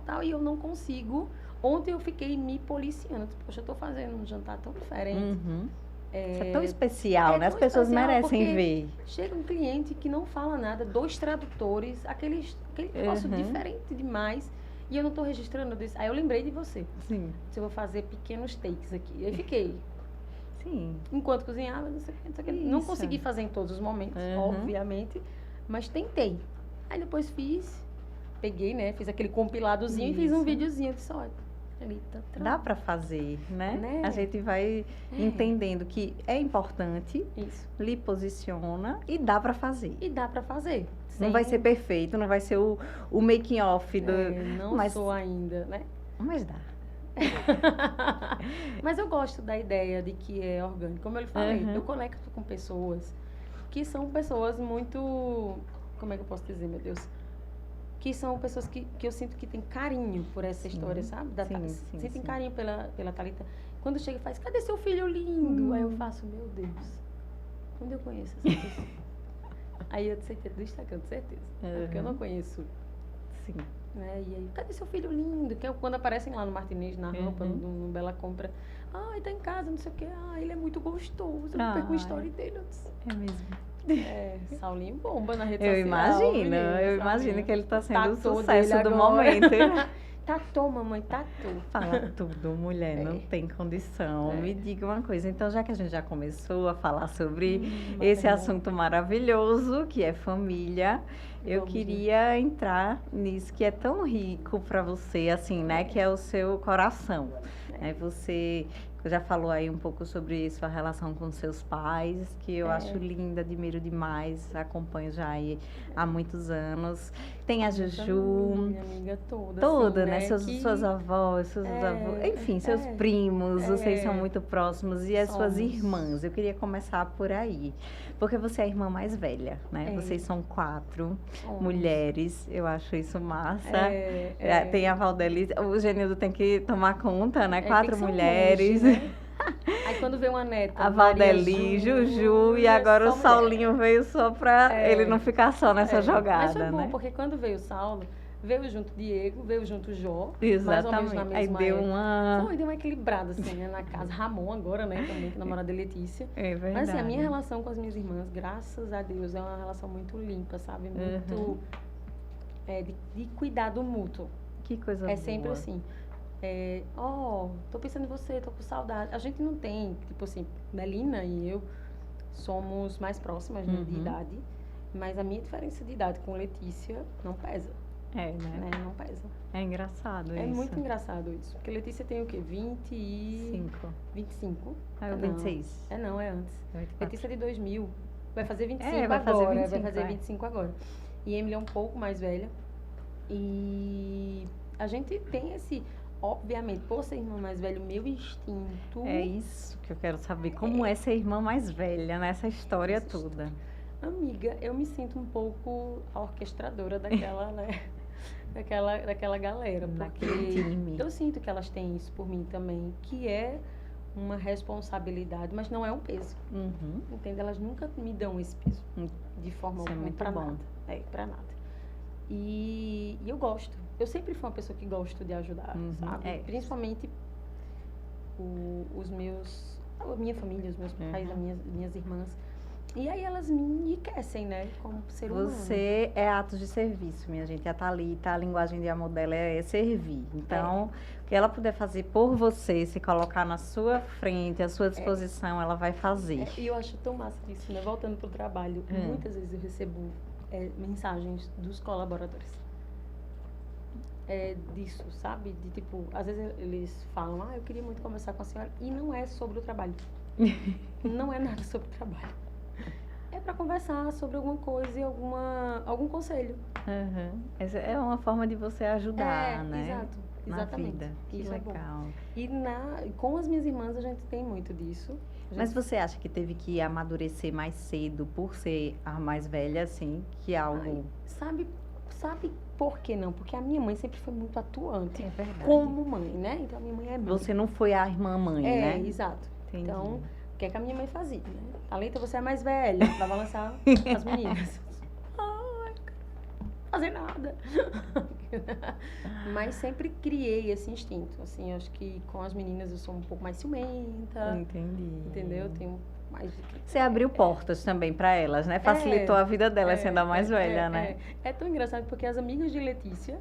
B: Tal, e eu não consigo. Ontem eu fiquei me policiando. Tipo, poxa, eu tô fazendo um jantar tão diferente.
A: Uhum. Isso é tão especial, né? As
B: tão
A: pessoas
B: especial,
A: merecem
B: porque
A: ver.
B: Chega um cliente que não fala nada, 2 tradutores, aquele negócio
A: Uhum.
B: diferente demais. E eu não tô registrando. Aí eu lembrei de você.
A: Sim.
B: Se eu vou fazer pequenos takes aqui. Aí fiquei.
A: Sim.
B: Enquanto cozinhava, não sei o que. Não
A: Isso.
B: consegui fazer em todos os momentos,
A: Uhum.
B: obviamente. Mas tentei. Aí depois peguei, né? Fiz aquele compiladozinho e fiz um
A: Isso.
B: videozinho. Eu disse, olha, ali tá
A: Dá pra fazer, né?
B: Né?
A: A gente vai entendendo que é importante,
B: Isso.
A: lhe posiciona e dá pra fazer.
B: E dá pra fazer.
A: Não vai ser perfeito, não vai ser o making off do.
B: Não
A: mas,
B: sou ainda, né?
A: mas dá.
B: Mas eu gosto da ideia de que é orgânico. Como eu lhe falei,
A: Uhum.
B: eu conecto com pessoas que são pessoas muito... Como é que eu posso dizer, meu Deus? Que são pessoas que eu sinto que tem carinho por essa
A: Sim.
B: história, sabe?
A: Sim,
B: Sentem
A: sim.
B: carinho pela Thalita. Quando chega e faz, cadê seu filho lindo? Aí eu faço, meu Deus, onde eu conheço essa pessoa? Aí eu disse, do Instagram, de certeza. É porque eu não conheço.
A: Sim.
B: Né? E aí, cadê seu filho lindo? Que é quando aparecem lá no Martinez, na rampa,
A: Uhum.
B: no Bela Compra. Ai, tá em casa, não sei o quê. Ah, ele é muito gostoso. Eu
A: Ai.
B: perco o story dele. Eu disse,
A: É mesmo.
B: Saulinho bomba na rede
A: Eu
B: social.
A: imagino,
B: menino,
A: eu imagino
B: Saulinho.
A: que ele tá sendo o
B: Tatu
A: sucesso
B: dele
A: do
B: agora.
A: momento.
B: Tatu, mamãe, tatu.
A: Fala tudo, mulher, não tem condição. Me diga uma coisa, então já que a gente já começou a falar sobre esse assunto maravilhoso, que é família, eu
B: Vamos,
A: queria entrar nisso que é tão rico para você, assim, né, que é o seu coração. Né? Você já falou aí um pouco sobre sua relação com seus pais, que eu acho linda, admiro demais, acompanho já aí há muitos anos. Tem a Juju,
B: Minha amiga toda.
A: toda,
B: assim,
A: né?
B: que
A: Suas avós, seus avós, enfim, seus primos, vocês são muito próximos e as suas
B: Somos.
A: irmãs. Eu queria começar por aí, porque você é a irmã mais velha, né? Vocês são 4
B: Somos.
A: mulheres, eu acho isso massa.
B: É.
A: Tem a Valdelice, o Genildo tem que tomar conta, né?
B: Tem
A: 4
B: que ser um
A: mulheres.
B: monte, né? Aí quando vê uma neta,
A: A
B: Maria
A: Valdeli, Juju, e agora o
B: só mulher.
A: Saulinho veio só pra ele não ficar só nessa jogada,
B: Mas foi bom,
A: né?
B: porque quando veio o Saulo, veio junto Diego, veio junto Jó, mais ou menos
A: Exatamente.
B: na
A: Aí
B: mesma
A: deu
B: época. Deu uma equilibrada, assim, né, na casa. Ramon agora, né, também, que é namorado da Letícia.
A: É verdade.
B: Mas, assim, a minha relação com as minhas irmãs, graças a Deus, é uma relação muito limpa, sabe? Muito de cuidado mútuo.
A: Que coisa boa.
B: É sempre assim. Tô pensando em você, tô com saudade. A gente não tem, tipo assim, Melina e eu somos mais próximas, né, de idade, mas a minha diferença de idade com Letícia não pesa.
A: É, né?
B: Não pesa.
A: É engraçado isso.
B: É muito engraçado isso. Porque Letícia tem o quê? 25?
A: Ah, eu 26.
B: Não, é antes.
A: 24.
B: Letícia é de 2000. Vai fazer 25
A: vai
B: agora.
A: fazer
B: Vai
A: 25,
B: fazer 25 agora. E Emily é um pouco mais velha. E a gente tem esse... Obviamente, por ser irmã mais velha, o meu instinto...
A: É isso que eu quero saber. Como é ser irmã mais velha nessa história
B: Essa
A: toda?
B: Amiga, eu me sinto um pouco a orquestradora daquela, né? daquela galera. Porque
A: Daquele time.
B: eu sinto que elas têm isso por mim também, que é uma responsabilidade, mas não é um peso.
A: Uhum.
B: Entende? Elas nunca me dão esse peso. De forma
A: Isso é
B: alguma,
A: muito
B: pra
A: bom.
B: nada. Pra nada. E eu gosto. Eu sempre fui uma pessoa que gosto de ajudar, sabe? Principalmente a minha família, os meus pais, as minhas irmãs. E aí elas me enriquecem, né? Como ser humano.
A: Você é atos de serviço, minha gente. A Thalita, a linguagem de amor dela é servir. Então, o que ela puder fazer por você, se colocar na sua frente, à sua disposição, ela vai fazer.
B: E eu acho tão massa isso, né? Voltando pro trabalho, muitas vezes eu recebo mensagens dos colaboradores. Disso, sabe? De tipo, às vezes eles falam, eu queria muito conversar com a senhora, e não é sobre o trabalho. Não é nada sobre o trabalho. É para conversar sobre alguma coisa e algum conselho.
A: Essa é uma forma de você ajudar, né?
B: Exato, exatamente.
A: Na vida. Que
B: isso
A: legal.
B: É bom. E com as minhas irmãs a gente tem muito disso.
A: Mas você acha que teve que amadurecer mais cedo por ser a mais velha, assim, que algo...
B: Sabe por que não? Porque a minha mãe sempre foi muito atuante.
A: É verdade.
B: Como mãe, né? Então a minha mãe é mãe.
A: Você não foi a irmã mãe, né?
B: Exato.
A: Entendi.
B: Então, o que é que a minha mãe fazia, né? Thalita, você é mais velha, pra balançar as meninas. Ai, fazer nada. Mas sempre criei esse instinto. Assim, eu acho que com as meninas eu sou um pouco mais ciumenta.
A: Entendi.
B: Entendeu? Tenho mais...
A: Você abriu portas também para elas, né? Facilitou a vida delas sendo a mais velha, né?
B: É tão engraçado porque as amigas de Letícia,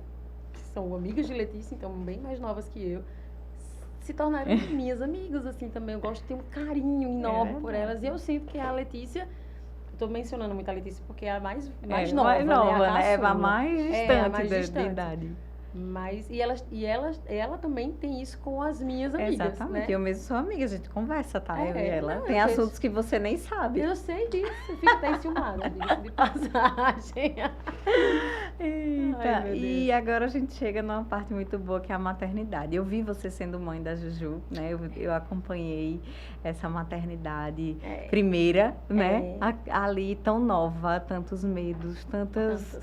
B: que são amigas de Letícia, então bem mais novas que eu, se tornaram minhas amigas, assim, também. Eu gosto de ter um carinho enorme por elas. E eu sinto que a Letícia... Estou mencionando muito a Letícia porque é a mais nova,
A: mais nova,
B: né?
A: É a mais distante de
B: distante.
A: idade.
B: Mas, ela também tem isso com as minhas amigas,
A: Exatamente.
B: né?
A: Eu mesmo sou amiga, a gente conversa, tá? Eu e ela.
B: Não,
A: tem assuntos que você nem sabe.
B: Eu sei disso, eu fico até enciumada disso, de passagem.
A: Eita,
B: Ai,
A: e agora a gente chega numa parte muito boa, que é a maternidade. Eu vi você sendo mãe da Juju, né? Eu acompanhei essa maternidade primeira, né? Ali tão nova, tantos medos, tantos...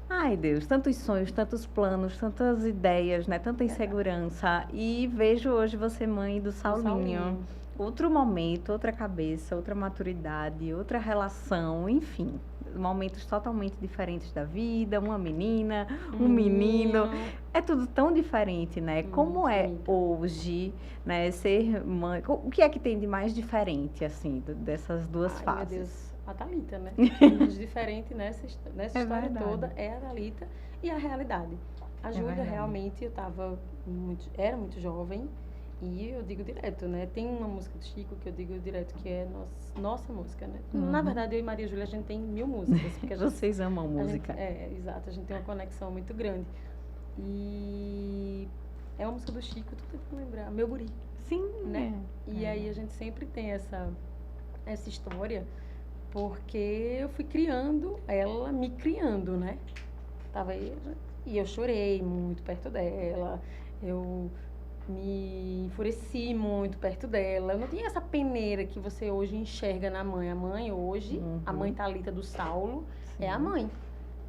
A: Ai, Deus, tantos sonhos, tantos planos, tantas ideias, né? Tanta insegurança. E vejo hoje você mãe do Saulinho. Outro momento, outra cabeça, outra maturidade, outra relação, enfim. Momentos totalmente diferentes da vida, uma menina, um menino. É tudo tão diferente, né? Como é hoje, né, ser mãe? O que é que tem de mais diferente, assim, dessas duas fases?
B: Meu Deus. A Thalita, né? O diferente nessa história toda é a Thalita e a realidade. A Júlia, realmente, era muito jovem e eu digo direto, né? Tem uma música do Chico que eu digo direto que é nossa música, né? Na verdade, eu e Maria Júlia, a gente tem 1000 músicas. Porque
A: Vocês amam música.
B: Exato. A gente tem uma conexão muito grande. E é uma música do Chico, tô tentando lembrar. Meu Guri.
A: Sim.
B: Né? E aí a gente sempre tem essa história... Porque eu fui criando, ela me criando, né? E eu chorei muito perto dela, eu me enfureci muito perto dela. Eu não tinha essa peneira que você hoje enxerga na mãe. A mãe hoje, a mãe Thalita do Saulo, é a mãe.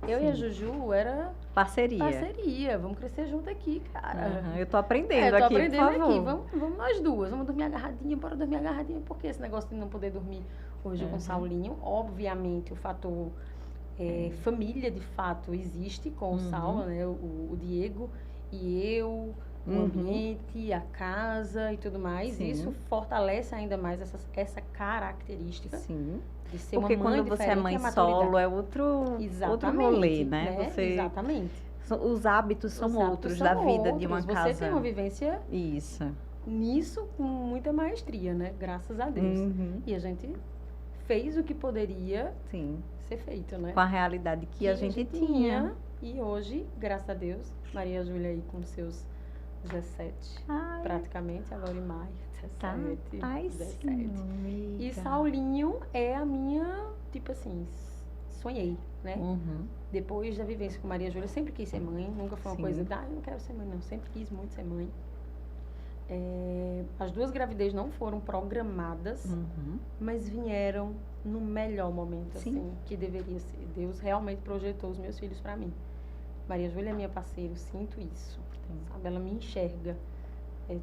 B: Eu e a Juju era... Parceria. Vamos crescer junto aqui, cara.
A: Eu tô aprendendo aqui, por favor.
B: Vamos nós duas. Vamos dormir agarradinha, bora dormir agarradinha. Por que esse negócio de não poder dormir hoje com o Saulinho? Obviamente, o fator família, de fato, existe com o Saulo, né? O Diego e eu, o ambiente, a casa e tudo mais. Sim. Isso fortalece ainda mais essa característica.
A: Sim.
B: De ser
A: porque
B: uma mãe
A: quando você é mãe solo, é outro rolê, né?
B: Exatamente.
A: Os hábitos são outros da vida de uma casa.
B: Você tem uma vivência
A: nisso
B: com muita maestria, né? Graças a Deus. E a gente fez o que poderia ser feito, né?
A: Com a realidade que a gente tinha.
B: E hoje, graças a Deus, Maria Júlia aí com seus 17, praticamente, agora em maio, 17. E Saulinho é a minha, tipo assim, sonhei, né? Depois da vivência com Maria Júlia, eu sempre quis ser mãe, nunca foi uma coisa de, eu não quero ser mãe, não, sempre quis muito ser mãe. As 2 gravidez não foram programadas, mas vieram no melhor momento, assim, que deveria ser. Deus realmente projetou os meus filhos para mim. Maria Júlia é minha parceira, eu sinto isso, sabe? Ela me enxerga.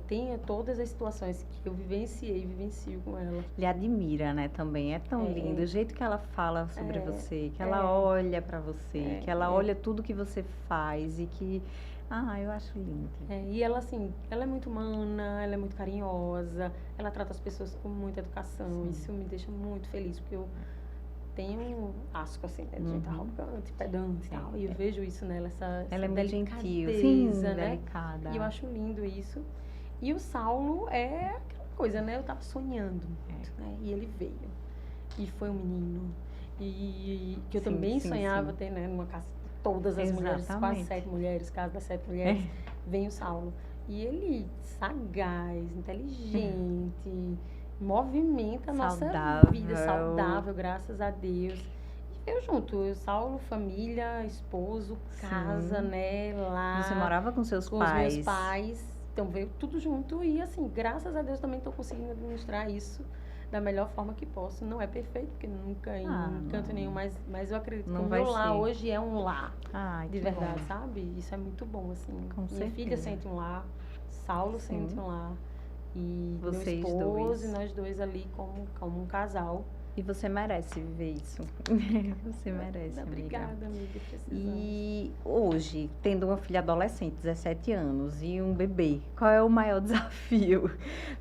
B: Tem todas as situações que eu vivencio com ela.
A: Lhe admira, né, também. É tão lindo. O jeito que ela fala sobre você, que ela olha para você, que ela olha tudo que você faz e que... Ah, eu acho lindo.
B: E ela, assim, ela é muito humana, ela é muito carinhosa, ela trata as pessoas com muita educação.
A: Sim.
B: Isso me deixa muito feliz, porque eu tenho um asco, assim, né, de gente arrogante, pedante e tal. E eu vejo isso nela, essa
A: Ela é muito gentil,
B: delicadeza, né?
A: delicada.
B: E eu acho lindo isso. E o Saulo é aquela coisa, né? Eu tava sonhando muito, né? E ele veio. E foi um menino. E que eu também sonhava ter, né? Numa casa de todas as mulheres, quase 7 mulheres, casa das 7 mulheres. Vem o Saulo. E ele, sagaz, inteligente, movimenta a nossa vida, saudável, graças a Deus. E veio junto, eu, Saulo, família, esposo, casa, né? Lá.
A: Você morava com seus
B: com
A: pais?
B: Com os meus pais. Então veio tudo junto e assim, graças a Deus também estou conseguindo administrar isso da melhor forma que posso. Não é perfeito, porque nunca em canto nenhum, mas eu acredito que o meu lar hoje é um lar. De verdade, sabe? Isso é muito bom, assim. Minha filha sente um lar, Saulo sente um lar. E
A: vocês
B: meu esposo
A: dois.
B: E nós dois ali como um casal.
A: E você merece viver isso. Você merece,
B: Obrigada, amiga.
A: E hoje, tendo uma filha adolescente, 17 anos, e um bebê, qual é o maior desafio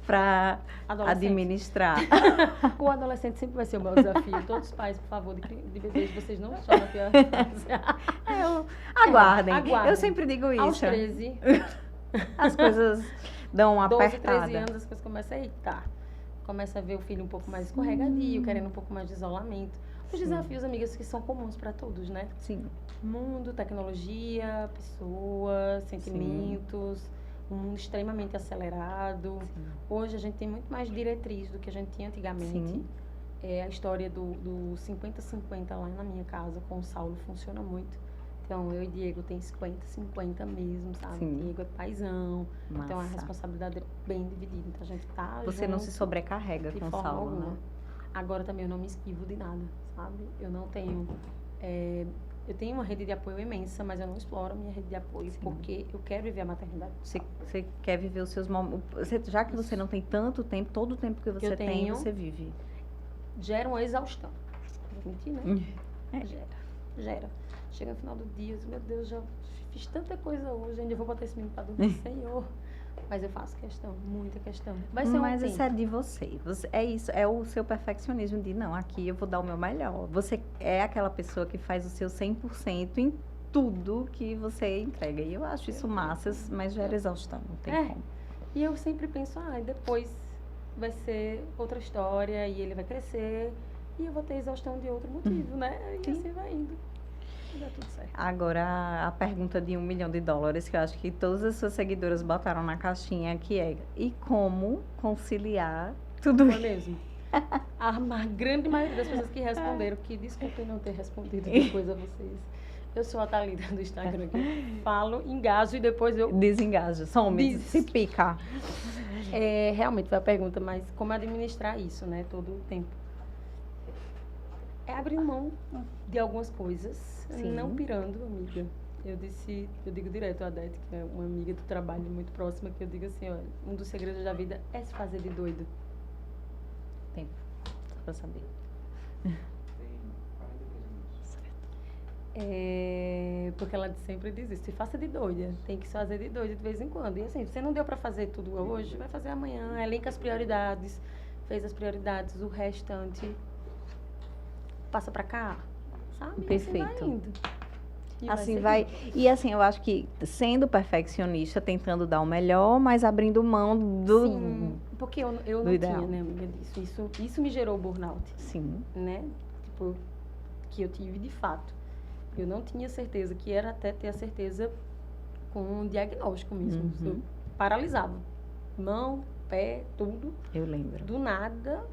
A: para administrar?
B: O adolescente sempre vai ser o maior desafio. Todos os pais, por favor, de bebês, vocês não choram a pior fase.
A: Aguardem. Eu sempre digo isso.
B: Aos 13.
A: As coisas dão uma
B: 12,
A: apertada.
B: 13 anos, as coisas começam a irritar. Começa a ver o filho um pouco mais escorregadio, querendo um pouco mais de isolamento. Os desafios, amigas, que são comuns para todos, né?
A: Sim.
B: Mundo, tecnologia, pessoas, sentimentos, um mundo extremamente acelerado.
A: Sim.
B: Hoje a gente tem muito mais diretriz do que a gente tinha antigamente.
A: Sim.
B: A história do 50-50 lá na minha casa com o Saulo funciona muito. Então, eu e Diego tem 50-50 mesmo, sabe?
A: Sim.
B: Diego é paizão.
A: Massa.
B: Então, a responsabilidade é bem dividida. Então, a gente tá
A: Você não se sobrecarrega com o Saulo, né?
B: Agora também eu não me esquivo de nada, sabe? Eu não tenho... eu tenho uma rede de apoio imensa, mas eu não exploro a minha rede de apoio porque eu quero viver a maternidade.
A: Você quer viver os seus momentos... Já que você não tem tanto tempo, todo o tempo que você tem, você vive.
B: Gera uma exaustão. Não mentir, né? Gera. Chega no final do dia, meu Deus, já fiz tanta coisa hoje, ainda vou botar esse menino para dormir, Senhor. Mas eu faço questão, muita questão. Vai ser
A: Mas isso é de você. É isso, é o seu perfeccionismo de, não, aqui eu vou dar o meu melhor. Você é aquela pessoa que faz o seu 100% em tudo que você entrega. E eu acho isso massa, mas gera exaustão, não tem como.
B: E eu sempre penso, depois vai ser outra história e ele vai crescer e eu vou ter exaustão de outro motivo, né? E assim vai indo. Dá tudo certo.
A: Agora, a pergunta de $1 milhão, que eu acho que todas as suas seguidoras botaram na caixinha, que é: e como conciliar tudo isso?
B: Foi mesmo. A grande maioria das pessoas que responderam, que desculpem não ter respondido depois a vocês. Eu sou a Thalita do Instagram, que eu falo, engajo e depois eu...
A: Desengajo, some, se pica.
B: Realmente foi a pergunta, mas como administrar isso, né, todo o tempo? É abrir mão de algumas coisas, não pirando, amiga. Eu digo direto a Adete, que é uma amiga do trabalho muito próxima, que eu digo assim, olha, um dos segredos da vida é se fazer de doido.
A: Tempo, só pra saber.
B: Porque ela sempre diz isso, se faça de doida, tem que se fazer de doida de vez em quando. E assim, você não deu pra fazer tudo hoje, vai fazer amanhã, elenca as prioridades, fez as prioridades, o restante passa pra cá, sabe?
A: Perfeito.
B: Assim vai indo.
A: Assim vai. E assim, eu acho que sendo perfeccionista, tentando dar o melhor, mas abrindo mão do.
B: Sim, porque eu não
A: ideal.
B: tinha, né, amiga, disso. Isso me gerou burnout.
A: Sim.
B: Né? Tipo, que eu tive de fato. Eu não tinha certeza, que era até ter a certeza com um diagnóstico mesmo. Eu paralisava. Mão, pé, tudo.
A: Eu lembro.
B: Do nada.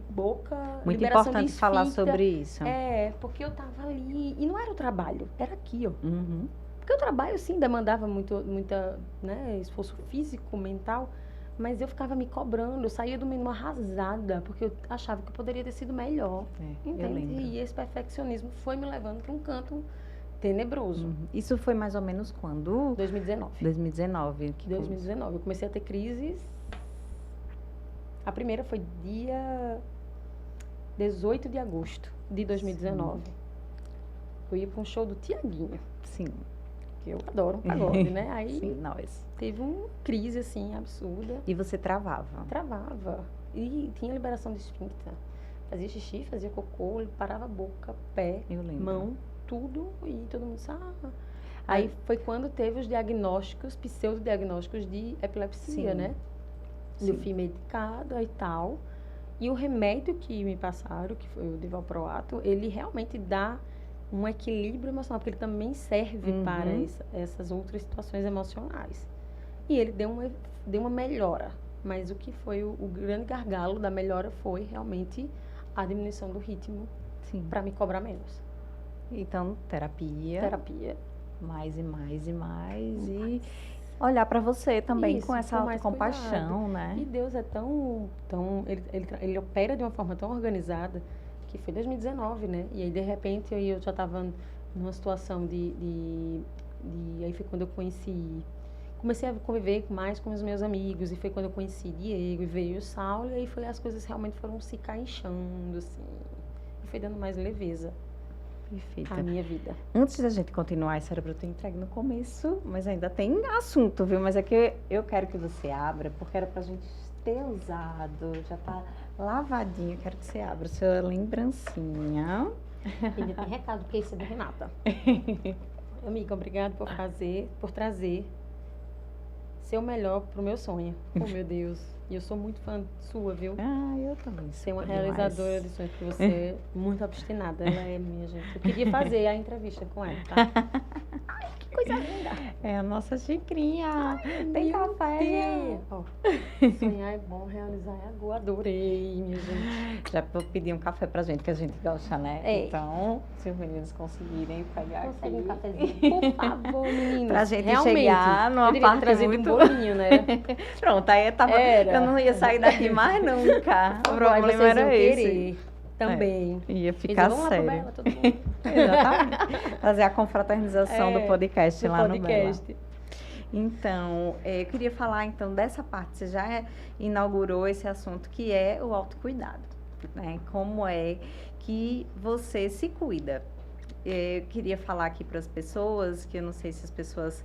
B: Boca,
A: muito
B: liberação
A: importante
B: de esfíncter.
A: Falar sobre isso.
B: Porque eu tava ali, e não era o trabalho, era aqui, ó. Porque o trabalho, sim, demandava muita, né, esforço físico, mental, mas eu ficava me cobrando, eu saía do menu arrasada, porque eu achava que eu poderia ter sido melhor,
A: eu lembro.
B: E esse perfeccionismo foi me levando para um canto tenebroso.
A: Isso foi mais ou menos quando?
B: 2019.
A: 2019.
B: 2019, eu comecei a ter crises. A primeira foi dia 18 de agosto de 2019. Sim. Eu ia para um show do Tiaguinho.
A: Sim.
B: porque eu adoro um pagode, né? Aí
A: Sim, nós.
B: teve uma crise, assim, absurda.
A: E você travava?
B: Travava. E tinha liberação de esfíncter. Fazia xixi, fazia cocô, ele parava a boca, pé,
A: Eu lembro.
B: mão, tudo. E todo mundo disse, Aí foi quando teve os diagnósticos, pseudodiagnósticos de epilepsia,
A: Sim.
B: né?
A: Sim.
B: Eu fui medicada e tal. E o remédio que me passaram, que foi o Divalproato, ele realmente dá um equilíbrio emocional, porque ele também serve para essas outras situações emocionais. E ele deu uma melhora. Mas o que foi o grande gargalo da melhora foi realmente a diminuição do ritmo
A: Sim.
B: para me cobrar menos.
A: Então, terapia. Mais e mais e mais. E olhar para você também
B: Isso,
A: com essa
B: com mais
A: autocompaixão,
B: cuidado.
A: né?
B: E Deus é tão ele opera de uma forma tão organizada que foi 2019, né? E aí, de repente, eu já estava numa situação aí foi quando eu comecei a conviver mais com os meus amigos, e foi quando eu conheci Diego, e veio o Saulo, e aí as coisas realmente foram se encaixando, assim, e foi dando mais leveza
A: Perfeita.
B: à minha vida.
A: Antes da gente continuar, essa era para eu ter entregue no começo, mas ainda tem assunto, viu? Mas é que eu quero que você abra, porque era pra gente ter usado, já tá lavadinho, quero que você abra sua lembrancinha.
B: Ainda tem recado, porque isso é da Renata. Amiga, obrigada por trazer ser o melhor pro meu sonho. Oh, meu Deus. E eu sou muito fã sua, viu?
A: Eu também.
B: Ser uma
A: demais.
B: realizadora de sonhos, porque você é muito obstinada. Ela é minha gente. Eu queria fazer a entrevista com ela, tá? Ai, que coisa linda.
A: É a nossa xicrinha. Tem café,
B: Deus. Ó, sonhar é bom, realizar é agora. Adorei, minha gente.
A: Já pedi um café pra gente, que a gente gosta, né?
B: É.
A: Então, se os meninos conseguirem pegar
B: Consegue
A: aqui.
B: um cafezinho? Por favor, meninos.
A: Pra gente
B: realmente,
A: chegar numa
B: eu devia ter
A: parte
B: trazido
A: muito...
B: um bolinho, né?
A: Pronto, aí eu não ia sair daqui mais nunca. O
B: Aí
A: problema
B: vocês
A: era
B: iam
A: esse.
B: querer também.
A: Ia
B: Eles
A: ficar
B: vão lá pro
A: sério.
B: Bela, todo mundo.
A: Exatamente. Fazer a confraternização do podcast
B: do
A: lá
B: podcast.
A: no Bela. Então, eu queria falar então dessa parte. Você já inaugurou esse assunto que é o autocuidado, né? Como é que você se cuida? Eu queria falar aqui para as pessoas, que eu não sei se as pessoas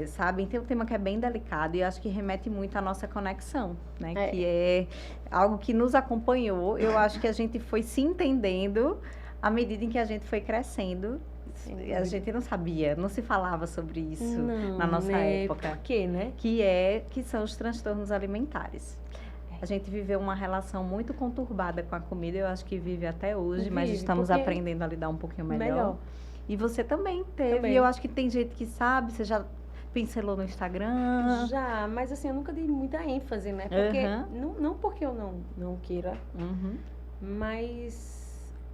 A: sabem, tem um tema que é bem delicado e eu acho que remete muito à nossa conexão, né? Que é algo que nos acompanhou. Eu acho que a gente foi se entendendo à medida em que a gente foi crescendo. A gente não sabia, não se falava sobre isso na nossa época.
B: Por quê, né?
A: Que são os transtornos alimentares. A gente viveu uma relação muito conturbada com a comida, eu acho que vive até hoje, mas estamos aprendendo a lidar um pouquinho melhor. E você também teve, eu acho que tem gente que sabe, você já pincelou no Instagram?
B: Já, mas assim, eu nunca dei muita ênfase, né? Porque, não porque eu não queira, mas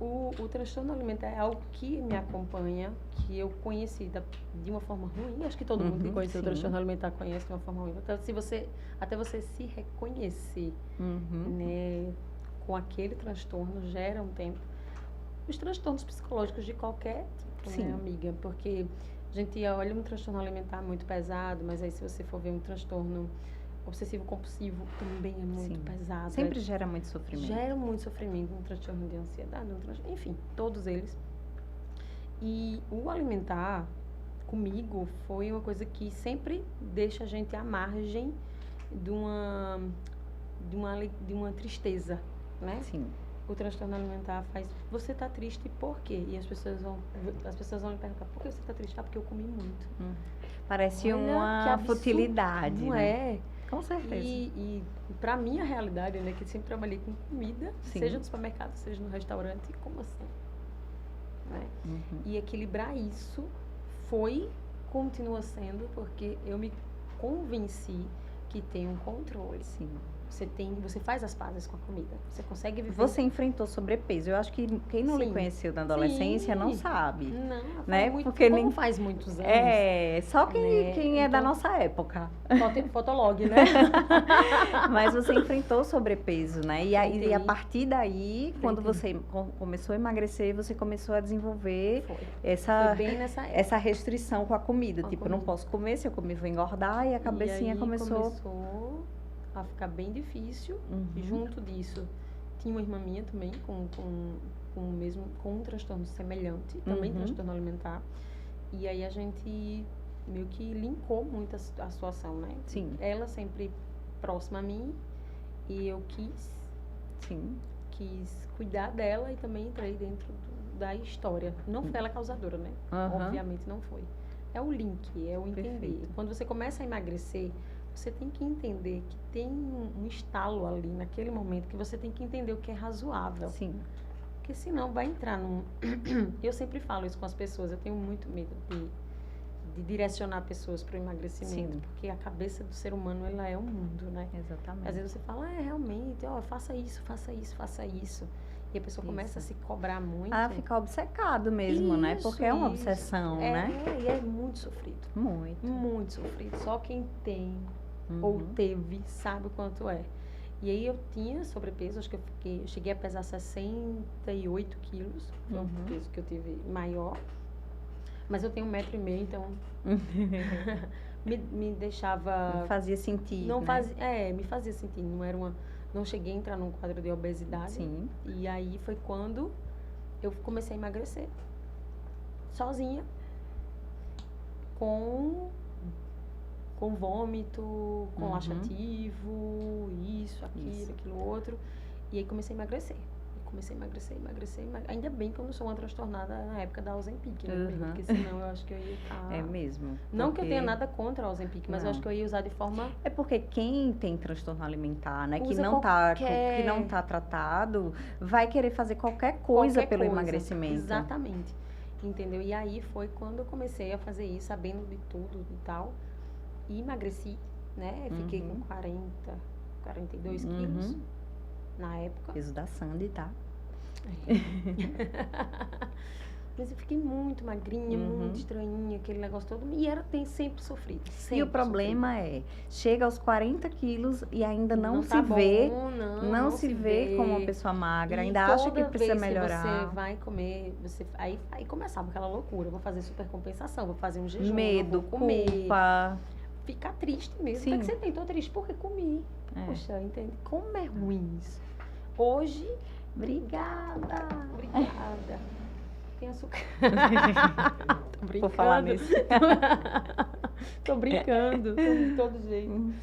B: o transtorno alimentar é algo que me acompanha, que eu conheci de uma forma ruim. Acho que todo mundo que conhece o transtorno alimentar conhece de uma forma ruim. Então, até você se reconhecer, né, com aquele transtorno, gera um tempo. Os transtornos psicológicos de qualquer tipo, né, amiga? Porque a gente olha um transtorno alimentar muito pesado, mas aí se você for ver um transtorno obsessivo-compulsivo também é muito pesado.
A: Sempre gera muito sofrimento.
B: Gera muito sofrimento, um transtorno de ansiedade, enfim, todos eles. E o alimentar, comigo, foi uma coisa que sempre deixa a gente à margem de uma tristeza, né?
A: Sim.
B: O transtorno alimentar faz... Você tá triste por quê? E as pessoas vão me perguntar, por que você tá triste? Ah, porque eu comi muito.
A: Parece uma futilidade,
B: não
A: né?
B: é?
A: Com certeza.
B: E pra minha realidade, né, que sempre trabalhei com comida, seja no supermercado, seja no restaurante, como assim? Né? E equilibrar isso continua sendo, porque eu me convenci que tem um controle.
A: Sim.
B: Você faz as pazes com a comida. Você consegue viver.
A: Você enfrentou sobrepeso. Eu acho que quem não lhe conheceu na adolescência não sabe.
B: Não,
A: né?
B: Porque não faz muitos anos.
A: Só quem é da nossa época.
B: Fotolog, né?
A: Mas você enfrentou sobrepeso, né? E a partir daí, quando você começou a emagrecer, você começou a desenvolver essa restrição com a comida. Tipo, não posso comer, se eu comer vou engordar. E a cabecinha começou
B: a ficar bem difícil. E junto disso, tinha uma irmã minha também com um transtorno semelhante, também transtorno alimentar. E aí a gente meio que linkou muito a situação, né?
A: Sim.
B: Ela sempre próxima a mim e eu
A: Sim.
B: quis cuidar dela e também entrei dentro da história. Não foi ela a causadora, né?
A: Aham.
B: Obviamente não foi. É o link, é o entender.
A: Perfeito.
B: Quando você começa a emagrecer, você tem que entender que tem um estalo ali naquele momento que você tem que entender o que é razoável.
A: Sim.
B: Porque senão vai entrar num... Eu sempre falo isso com as pessoas, eu tenho muito medo de direcionar pessoas para o emagrecimento,
A: Sim.
B: porque a cabeça do ser humano, ela é um mundo, né?
A: Exatamente.
B: Às vezes você fala, realmente, ó, faça isso, faça isso, faça isso. E a pessoa começa a se cobrar muito.
A: Ah, ficar obcecado mesmo, né?
B: Isso,
A: Porque é uma
B: isso.
A: obsessão, né?
B: E é muito sofrido.
A: Muito.
B: Muito sofrido. Só quem tem ou
A: Uhum.
B: teve sabe o quanto é. E aí eu tinha sobrepeso, acho que eu cheguei a pesar 68 quilos. Foi um
A: Uhum.
B: peso que eu tive maior. Mas eu tenho 1,5 m, então me deixava...
A: Não fazia sentido,
B: Não
A: né?
B: fazia, me fazia sentido. Não cheguei a entrar num quadro de obesidade.
A: Sim.
B: E aí foi quando eu comecei a emagrecer. Sozinha. Com vômito, com
A: Uhum.
B: laxativo, isso,
A: Isso.
B: aquilo outro. E aí comecei a emagrecer. Emagrecer. Ainda bem que eu não sou uma transtornada na época da Ozempic, né?
A: Uhum.
B: Porque senão eu acho que eu ia estar...
A: É mesmo.
B: Não que eu
A: porque-
B: tenha nada contra a Ozempic, mas eu
A: Não.
B: acho que eu ia usar de forma...
A: É porque quem tem transtorno alimentar, né, que
B: Usa
A: não
B: qualquer-
A: que não tá tratado, vai querer fazer qualquer coisa
B: qualquer
A: pelo
B: coisa.
A: emagrecimento.
B: Exatamente. Entendeu? E aí foi quando eu comecei a fazer isso, sabendo de tudo e tal. E emagreci, né? Fiquei
A: Uhum.
B: com 42
A: Uhum.
B: quilos na época.
A: Peso da Sandy, tá?
B: Mas eu fiquei muito magrinha,
A: Uhum.
B: muito estranhinha, aquele negócio todo. E tem sempre sofrido.
A: E
B: Sempre
A: o problema é, chega aos 40 quilos e ainda não, se
B: tá
A: vê,
B: bom,
A: não se vê como uma pessoa magra,
B: E
A: ainda acha que
B: toda
A: precisa
B: vez que
A: melhorar.
B: você vai comer, aí começava aquela loucura, vou fazer supercompensação, vou fazer um jejum,
A: Medo,
B: não vou comer,
A: culpa.
B: ficar triste mesmo.
A: Sim.
B: Por que você tem? Tô triste porque comi.
A: É.
B: Poxa, entende? Como é ruim isso. Hoje,
A: Obrigada.
B: obrigada. Tem açúcar. Tô brincando.
A: Por falar nisso.
B: Tô brincando, de todo jeito.
A: Hum.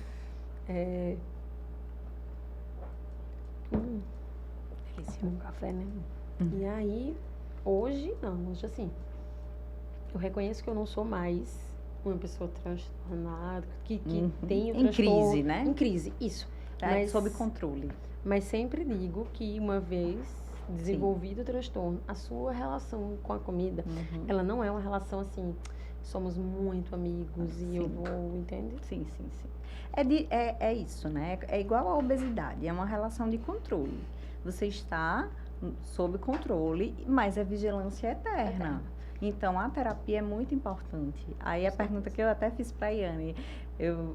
B: Delícia, café, né?
A: Hum.
B: E aí, hoje assim, eu reconheço que eu não sou mais uma pessoa transtornada, que
A: Uhum.
B: tem o
A: Em
B: transtorno...
A: crise, né?
B: Em crise, isso.
A: Tá
B: Mas-
A: sob controle.
B: Mas sempre digo que uma vez desenvolvido o transtorno, a sua relação com a comida,
A: Uhum.
B: ela não é uma relação assim, somos muito amigos e eu
A: Sim.
B: vou, entende?
A: Sim. É isso, né? É igual à obesidade, é uma relação de controle. Você está sob controle, mas a vigilância é eterna. Então, a terapia é muito importante. Aí, a pergunta que eu até fiz para a Yane,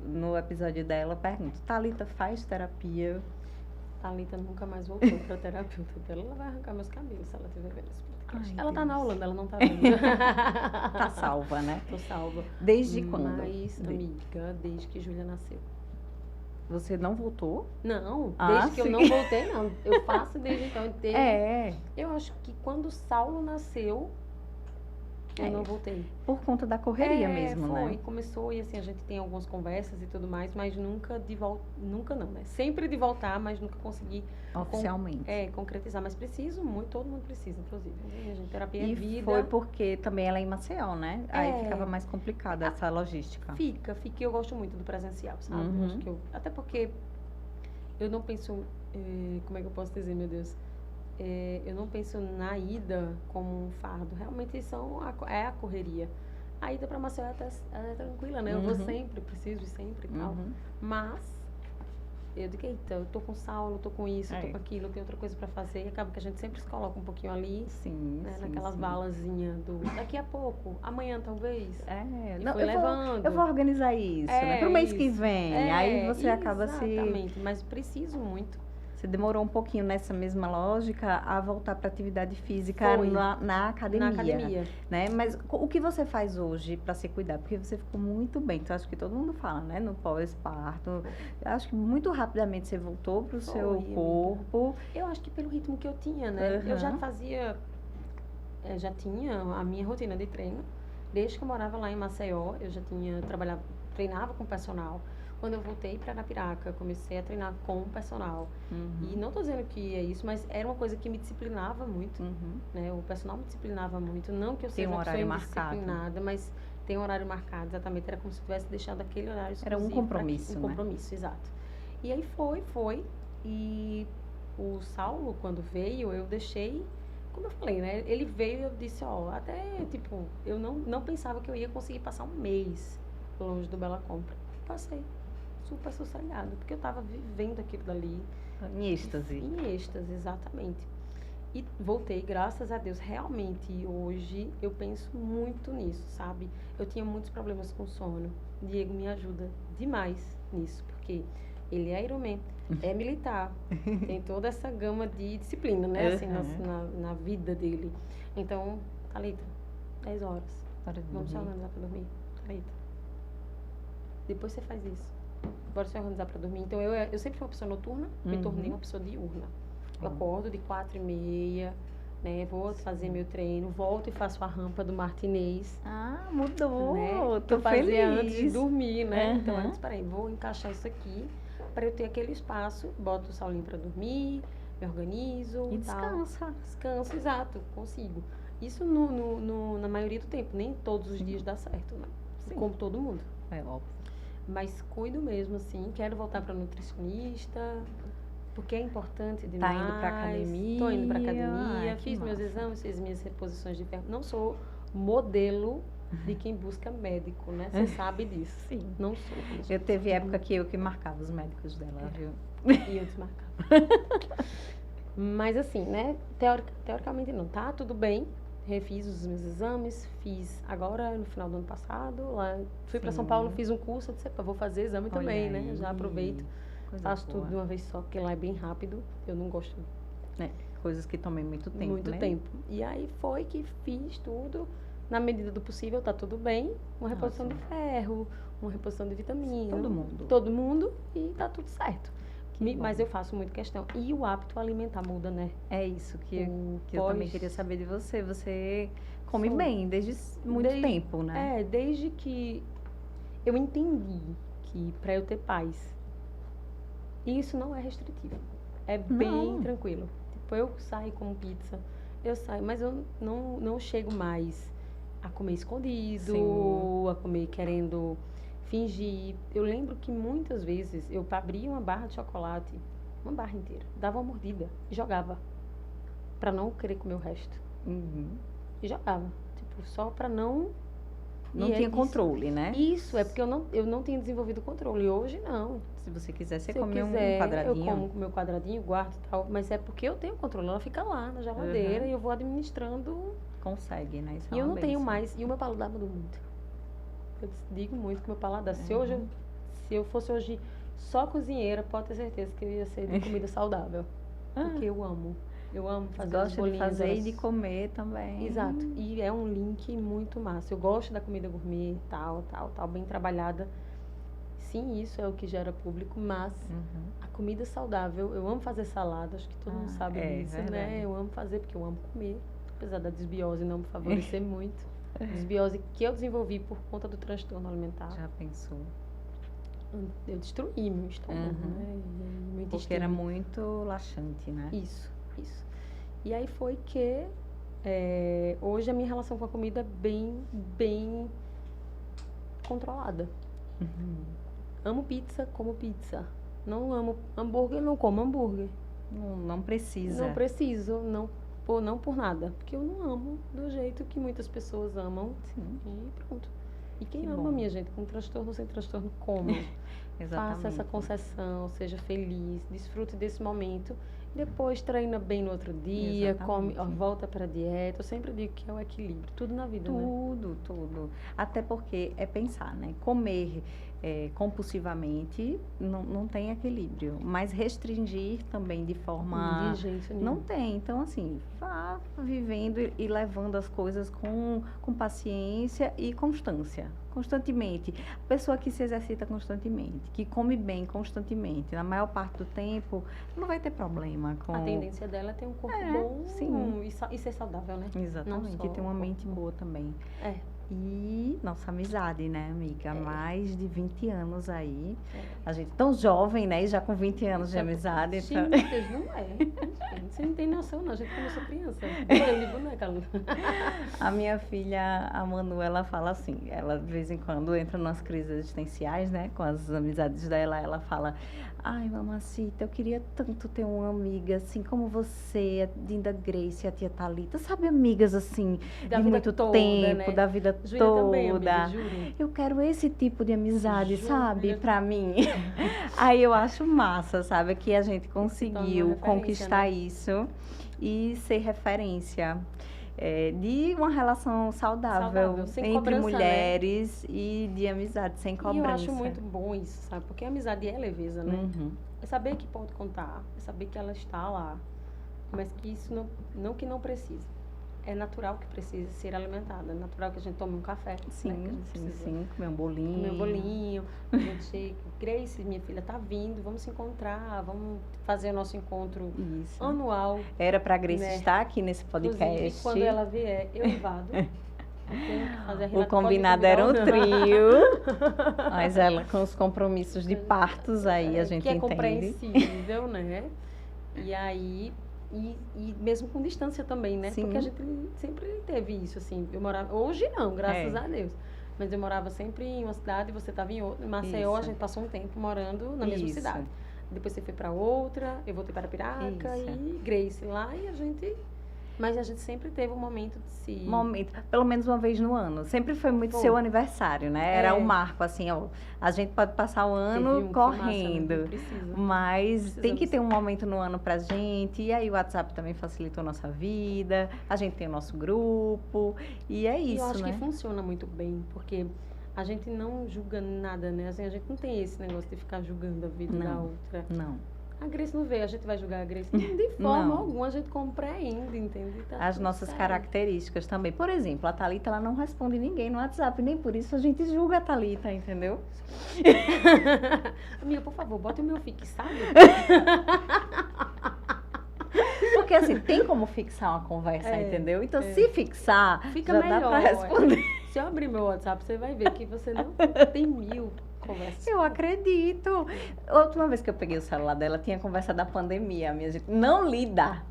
A: no episódio dela, eu pergunto, Thalita faz terapia?
B: Thalita nunca mais voltou pra terapeuta dela, ela vai arrancar meus cabelos se ela estiver vendo esse podcast.
A: Ai,
B: Ela tá
A: Deus.
B: na Holanda, ela não tá vendo.
A: Tá salva, né?
B: Tô salva.
A: Desde quando?
B: Mas, amiga, desde que Júlia nasceu.
A: Você não voltou?
B: Não,
A: Ah,
B: desde que eu
A: sim.
B: não voltei, não. Eu faço desde então.
A: É,
B: Eu acho que quando Saulo nasceu, eu
A: É.
B: não voltei.
A: por conta da correria mesmo,
B: foi.
A: né?
B: Começou e assim, a gente tem algumas conversas e tudo mais, mas nunca de volta, nunca não, né? Sempre de voltar, mas nunca consegui
A: Oficialmente.
B: concretizar. Mas preciso muito, todo mundo precisa, inclusive. Né? A gente, terapia é
A: E
B: vida.
A: foi porque também ela é em Maceió, né? Aí
B: É.
A: ficava mais complicada essa logística.
B: Fica. Eu gosto muito do presencial, sabe?
A: Uhum.
B: Eu acho que até porque eu não penso, como é que eu posso dizer, meu Deus? Eu não penso na ida como um fardo. Realmente é a correria. A ida para Maceió é tranquila, né? Eu vou
A: Uhum.
B: sempre, preciso ir sempre e tal.
A: Uhum.
B: Mas eu digo, eita, eu tô com Saulo, tô com isso, eu tô
A: É.
B: com aquilo, eu tenho outra coisa para fazer. E acaba que a gente sempre se coloca um pouquinho ali,
A: Sim,
B: né?
A: sim,
B: Naquelas
A: sim.
B: balazinhas do daqui a pouco, amanhã talvez.
A: É,
B: E
A: não,
B: foi levando.
A: eu vou organizar isso, né? Pro mês que
B: isso.
A: vem. Aí você acaba se...
B: Exatamente, mas preciso muito.
A: Você demorou um pouquinho nessa mesma lógica a voltar para atividade física
B: Foi.
A: na academia,
B: Na academia.
A: né? Mas o que você faz hoje para se cuidar? Porque você ficou muito bem. Então, acho que todo mundo fala, né? No pós-parto. Eu acho que muito rapidamente você voltou para o seu
B: Foi, amiga.
A: corpo.
B: Eu acho que pelo ritmo que eu tinha, né? Eu já
A: Aham.
B: fazia, já tinha a minha rotina de treino, Desde que eu morava lá em Maceió, eu já tinha trabalhado, treinava com personal. Quando eu voltei para Arapiraca, comecei a treinar com o personal. E não estou dizendo que é isso, mas era uma coisa que me disciplinava muito, né? O personal me disciplinava muito. Não que eu seja uma pessoa indisciplinada, mas tem um horário marcado, exatamente. Era como se eu tivesse deixado aquele horário exclusivo.
A: Era um compromisso,
B: um compromisso, exato. E aí foi. E o Saulo, quando veio, eu deixei... Como eu falei, né? Ele veio e eu disse, até, tipo, eu não pensava que eu ia conseguir passar um mês longe do Bela Compra. Passei super sossegada, porque eu estava vivendo aquilo dali.
A: Em êxtase.
B: Em êxtase, exatamente. E voltei, graças a Deus, realmente, hoje eu penso muito nisso, sabe? Eu tinha muitos problemas com sono. Diego me ajuda demais nisso, porque ele é Ironman, é militar, tem toda essa gama de disciplina, né? Assim, na vida dele. Então, Thalita, 10 horas. Vamos se organizar para dormir. Thalita, depois você faz isso. Bora se organizar para dormir. Então, eu sempre fui uma pessoa noturna, me tornei uma pessoa diurna. Eu acordo de 4h30, né? Vou fazer meu treino, volto e faço a rampa do Martinez.
A: Ah, mudou!
B: Né?
A: Tô feliz.
B: Antes de dormir, né? Então, antes, peraí, vou encaixar isso aqui para eu ter aquele espaço, boto o Saulinho para dormir, me organizo.
A: E descansa.
B: Descanso, exato, consigo. Isso na maioria do tempo, nem todos os dias dá certo, né? Como todo mundo.
A: É óbvio.
B: Mas cuido mesmo, assim, quero voltar para nutricionista, porque é importante demais.
A: Tá indo pra academia.
B: Tô indo pra academia, fiz meus exames, fiz minhas reposições de ferro. Não sou modelo de quem busca médico, né? Você sabe disso.
A: Sim.
B: Não sou.
A: Eu teve época que eu que marcava os médicos dela, viu?
B: E eu desmarcava. Mas assim, né? Teoricamente não, tá? Tudo bem. Refiz os meus exames, fiz agora no final do ano passado, lá fui para São Paulo, fiz um curso, eu disse, vou fazer exame também, né? Já aproveito, faço tudo de uma vez só, porque lá é bem rápido, eu não gosto.
A: Coisas que tomem muito tempo,
B: Muito tempo. E aí foi que fiz tudo, na medida do possível, tá tudo bem, uma reposição de ferro, uma reposição de vitamina. Todo mundo, e tá tudo certo. Mas eu faço muito questão. E o hábito alimentar muda, né?
A: É isso que eu também queria saber de você. Você come bem desde muito tempo, né?
B: Desde que eu entendi que para eu ter paz, isso não é restritivo. É bem tranquilo. Tipo, eu saio com pizza, mas eu não chego mais a comer escondido, a comer querendo... fingir. Eu lembro que muitas vezes eu abria uma barra de chocolate, uma barra inteira, dava uma mordida e jogava, para não querer comer o resto. E jogava, tipo, só para não...
A: Não tinha controle, né?
B: Isso, é porque eu não tinha desenvolvido controle. Hoje, não.
A: Se você quiser, você come um quadradinho.
B: Eu como o meu quadradinho, guardo e tal, mas é porque eu tenho controle. Ela fica lá na geladeira e eu vou administrando.
A: Consegue, né? Isso
B: e eu não tenho mais. E o meu paladar mudou muito. Eu digo muito que meu paladar, se eu fosse hoje só cozinheira, pode ter certeza que eu ia ser de comida saudável. Porque eu amo fazer as bolinhas.
A: Gosto de fazer e de comer também.
B: Exato. E é um link muito massa. Eu gosto da comida gourmet, tal, bem trabalhada. Sim, isso é o que gera público, mas a comida saudável, eu amo fazer salada, acho que todo mundo sabe disso, né? Eu amo fazer porque eu amo comer, apesar da desbiose não me favorecer muito. Desbiose que eu desenvolvi por conta do transtorno alimentar.
A: Já pensou?
B: Eu destruí meu estômago, né? Meu
A: porque era muito laxante, né?
B: Isso. E aí foi que hoje a minha relação com a comida é bem controlada. Amo pizza, como pizza. Não amo hambúrguer, não como hambúrguer.
A: Não precisa.
B: Não preciso, não por nada. Porque eu não amo do jeito que muitas pessoas amam.
A: Sim.
B: E pronto. E quem ama, minha gente, com transtorno ou sem transtorno, come.
A: Exatamente.
B: Faça essa concessão, seja feliz, desfrute desse momento. Depois treina bem no outro dia, come, volta para a dieta. Eu sempre digo que é o equilíbrio. Tudo na vida, né?
A: Tudo. Até porque é pensar, né? Comer compulsivamente não tem equilíbrio. Mas restringir também de forma...
B: De jeito nenhum.
A: Não tem. Então, assim, vá vivendo e levando as coisas com paciência e constância. Constantemente. A pessoa que se exercita constantemente, que come bem constantemente, na maior parte do tempo, não vai ter problema com...
B: A tendência dela é ter um corpo bom
A: sim.
B: E ser saudável, né?
A: Exatamente. E ter uma mente boa também. E nossa amizade, né, amiga? Mais de 20 anos aí.
B: É.
A: A gente tão jovem, né? E já com 20 anos de amizade. Então...
B: Gente, não é. Você não tem noção, não. A gente começou criança. Boneco de boneca.
A: A minha filha, a Manu, ela fala assim, ela de vez em quando entra nas crises existenciais, né, com as amizades dela, ela fala, ai, mamacita, eu queria tanto ter uma amiga assim como você, a Dinda Grace, a tia Thalita, sabe, amigas assim,
B: Da
A: de
B: vida
A: muito
B: toda,
A: tempo,
B: né?
A: da vida
B: Júlia também,
A: toda.
B: amiga, juro.
A: Eu quero esse tipo de amizade,
B: Júlia.
A: sabe, pra mim. Aí eu acho massa, sabe, que a gente conseguiu
B: referência,
A: conquistar
B: né?
A: isso e ser referência. De uma relação saudável
B: sem
A: entre
B: cobrança,
A: mulheres e de amizade, sem
B: E
A: cobrança.
B: eu acho muito bom isso, sabe? Porque a amizade é leveza, né?
A: Uhum.
B: É saber que pode contar, é saber que ela está lá, mas que isso não que não precisa. É natural que precisa ser alimentada, é natural que a gente tome um café,
A: Sim,
B: né? Que a gente
A: sim,
B: precisa
A: sim, comer um bolinho.
B: comer um bolinho, a gente, Grace, minha filha, tá vindo, vamos se encontrar, vamos fazer o nosso encontro
A: Isso.
B: anual.
A: Era pra Grace
B: Né?
A: estar aqui nesse podcast.
B: Inclusive, quando ela vier, eu invado. Tenho que fazer a
A: O
B: Renata pode me
A: combinado
B: convidar
A: era
B: ou
A: um
B: não.
A: trio, mas ela com os compromissos de partos aí, a gente
B: que é
A: entende.
B: compreensível, né? E aí, e mesmo com distância também, né?
A: Sim.
B: Porque a gente sempre teve isso, assim. Eu morava, hoje não, graças
A: É.
B: a Deus. Mas eu morava sempre em uma cidade, você estava em outra. Em Maceió,
A: Isso.
B: a gente passou um tempo morando na mesma
A: Isso.
B: cidade. Depois você foi para outra, eu voltei para Piraca
A: Isso.
B: e Grace lá, e a gente... Mas a gente sempre teve um momento de se...
A: Momento, pelo menos uma vez no ano. Sempre foi muito
B: Foi.
A: seu aniversário, né? Era
B: É.
A: o marco, assim, ó. A gente pode passar o
B: Teve
A: ano
B: um que foi massa, né?
A: correndo.
B: Precisa.
A: Mas tem que
B: Precisamos.
A: ter um momento no ano pra gente. E aí o WhatsApp também facilitou a nossa vida. A gente tem o nosso grupo. E é
B: E
A: isso,
B: eu acho
A: né?
B: que funciona muito bem, porque a gente não julga nada, né? Assim, a gente não tem esse negócio de ficar julgando a vida da
A: Não.
B: outra.
A: Não.
B: A Grace não veio, a gente vai julgar a Grace. De forma
A: Não.
B: alguma, a gente compreende, entende? Tá
A: As
B: tudo
A: nossas
B: certo.
A: características também. Por exemplo, a Thalita, ela não responde ninguém no WhatsApp. Nem por isso a gente julga a Thalita, entendeu?
B: Amiga, por favor, bota o meu fixado.
A: Porque assim, tem como fixar uma conversa,
B: É,
A: entendeu? Então,
B: é.
A: se fixar,
B: Fica
A: já
B: melhor.
A: dá pra responder.
B: Se eu abrir meu WhatsApp, você vai ver que você não tem 1000 conversas.
A: Eu acredito. A última vez que eu peguei o celular dela, tinha conversa da pandemia, minha gente. Não lida.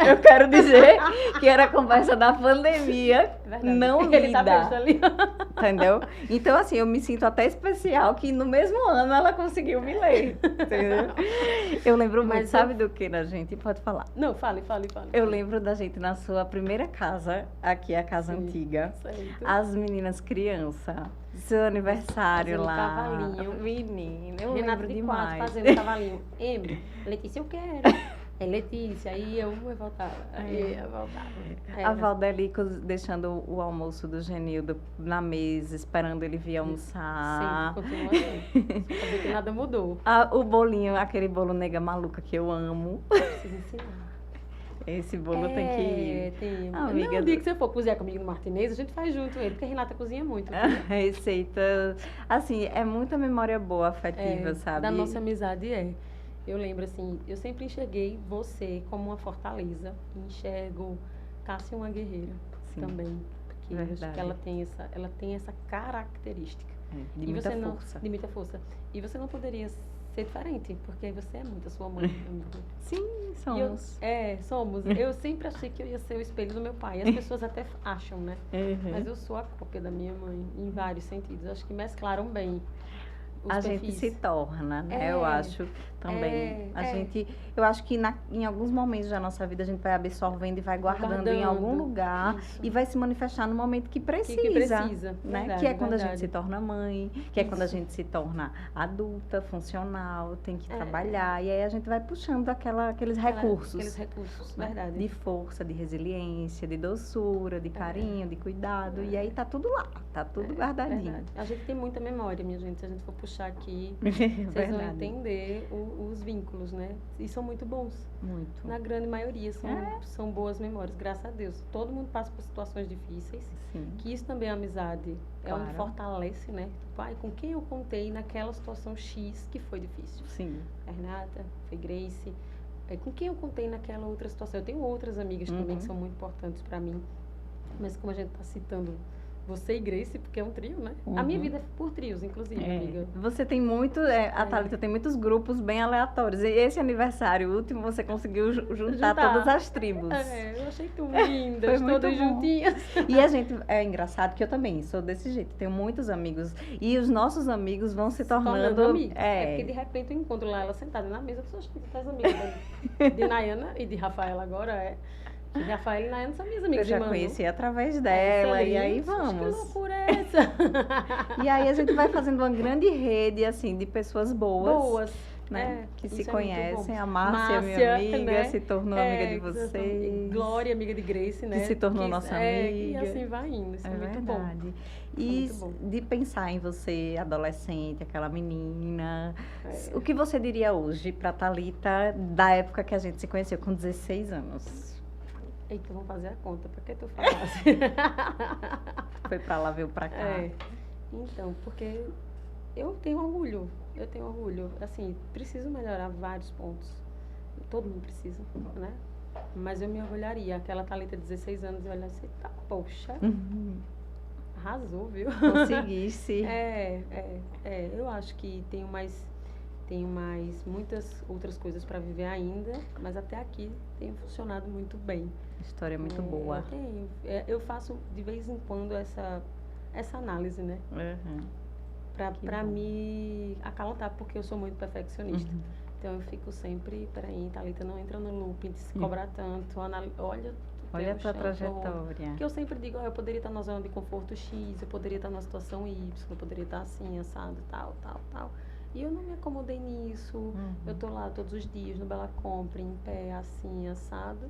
A: Eu quero dizer que era a conversa da pandemia,
B: Verdade.
A: não
B: Ele tá
A: lida.
B: besta ali.
A: Entendeu? Então, assim, eu me sinto até especial que no mesmo ano ela conseguiu me ler. Entendeu? Eu lembro muito,
B: Mas
A: sabe do que, né, gente? Pode falar.
B: Não, fale.
A: Eu lembro da gente na sua primeira casa, aqui a casa
B: Sim.
A: antiga.
B: Certo.
A: As meninas criança, seu aniversário
B: Fazendo
A: lá.
B: cavalinho.
A: Menina, eu
B: Renata
A: lembro
B: de
A: demais.
B: quatro fazendo cavalinho. M, Letícia, eu quero. É Letícia, aí eu voltava. Aí eu voltava.
A: A Valdelico deixando o almoço do Genildo na mesa, esperando ele vir almoçar.
B: Sempre continua assim. Só pra ver que nada mudou.
A: O bolinho, aquele bolo nega maluca que eu amo.
B: Preciso ensinar.
A: Esse bolo tem que ir.
B: Tem.
A: Amiga
B: Não, o
A: do-
B: dia que você for cozinhar comigo no Martinez, a gente faz junto ele, porque a Renata cozinha muito.
A: A receita, assim, é muita memória boa, afetiva, sabe?
B: Da nossa amizade é. Eu lembro assim, eu sempre enxerguei você como uma fortaleza. Enxergo Cássia uma guerreira
A: Sim,
B: também. Porque eu acho
A: verdade.
B: que ela tem essa característica.
A: de
B: E
A: muita
B: você não,
A: força.
B: de muita força. E você não poderia ser diferente, porque você é muito a sua mãe. amiga.
A: Sim,
B: E eu-
A: somos.
B: somos. Eu sempre achei que eu ia ser o espelho do meu pai. As pessoas até acham, né?
A: Uhum.
B: Mas eu sou a cópia da minha mãe, em vários sentidos. Acho que mesclaram bem os
A: A gente
B: perfis.
A: se torna, né?
B: É,
A: Eu acho também. Eu acho que em alguns momentos da nossa vida a gente vai absorvendo e vai guardando em algum
B: Guardando.
A: lugar
B: Isso.
A: e vai se manifestar no momento que precisa.
B: Que precisa,
A: Né?
B: verdade,
A: Que é quando a gente
B: verdade.
A: se torna mãe, que é quando a
B: Isso.
A: gente se torna adulta, funcional, tem que
B: É.
A: trabalhar. E aí a gente vai puxando aqueles recursos.
B: Aqueles recursos,
A: né?
B: verdade.
A: De força, de resiliência, de doçura, de carinho, de cuidado. E aí tá tudo lá, tá tudo guardadinho.
B: Verdade. A gente tem muita memória, minha gente. Se a gente for puxar aqui, vocês vão
A: Verdade.
B: entender os vínculos, né? E são muito bons.
A: Muito.
B: Na grande maioria, são boas memórias, graças a Deus. Todo mundo passa por situações difíceis.
A: Sim.
B: Que isso também é amizade. É onde
A: Claro.
B: fortalece, né? Pai, com quem eu contei naquela situação X que foi difícil.
A: Sim.
B: A Renata, foi Grace. Com quem eu contei naquela outra situação. Eu tenho outras amigas também
A: Uhum.
B: que são muito importantes para mim. Mas como a gente está citando você e Grace, porque é um trio, né? A minha vida é por trios, inclusive, amiga.
A: Você tem muito, a Thalita tem muitos grupos bem aleatórios. E esse aniversário último, você conseguiu juntar todas as tribos.
B: Eu achei tão lindas, todas juntinhas.
A: E a gente, é engraçado que eu também sou desse jeito, tenho muitos amigos. E os nossos amigos vão se tornando
B: amigos. É porque de repente eu encontro lá ela sentada na mesa, eu sou as amigas de Nayana e de Rafaela agora, E Rafaela e Nayana são minhas amigas.
A: Eu já conheci através dela, e aí vamos.
B: Que loucura é essa?
A: E aí a gente vai fazendo uma grande rede, assim, de pessoas boas. Né? Que se conhecem. A Márcia, minha amiga, né? Se tornou amiga de vocês.
B: Glória, amiga de Grace, né?
A: Que se tornou nossa amiga.
B: E assim vai indo. Isso é muito
A: verdade. Bom. E de pensar em você, adolescente, aquela menina, o que você diria hoje para Thalita da época que a gente se conheceu, com 16 anos?
B: Eita, vamos fazer a conta, por que tu falasse?
A: Foi pra lá, veio pra cá.
B: Então, porque eu tenho orgulho, assim, preciso melhorar vários pontos, todo mundo precisa, né? Mas eu me orgulharia, aquela Thalita de 16 anos, eu olhar assim, tá, poxa, arrasou, viu?
A: Conseguisse.
B: Eu acho que tenho mais muitas outras coisas para viver ainda, mas até aqui tem funcionado muito bem.
A: A história é muito boa.
B: Eu faço de vez em quando essa análise, né? Para me acalentar, porque eu sou muito perfeccionista. Então eu fico sempre, peraí, Thalita, não entra no loop de se cobrar tanto, olha
A: a tua trajetória.
B: Porque eu sempre digo, eu poderia estar na zona de conforto X, eu poderia estar numa situação Y, eu poderia estar assim, assado, tal. E eu não me acomodei nisso. Eu tô lá todos os dias no Bela Compra, em pé, assim, assado.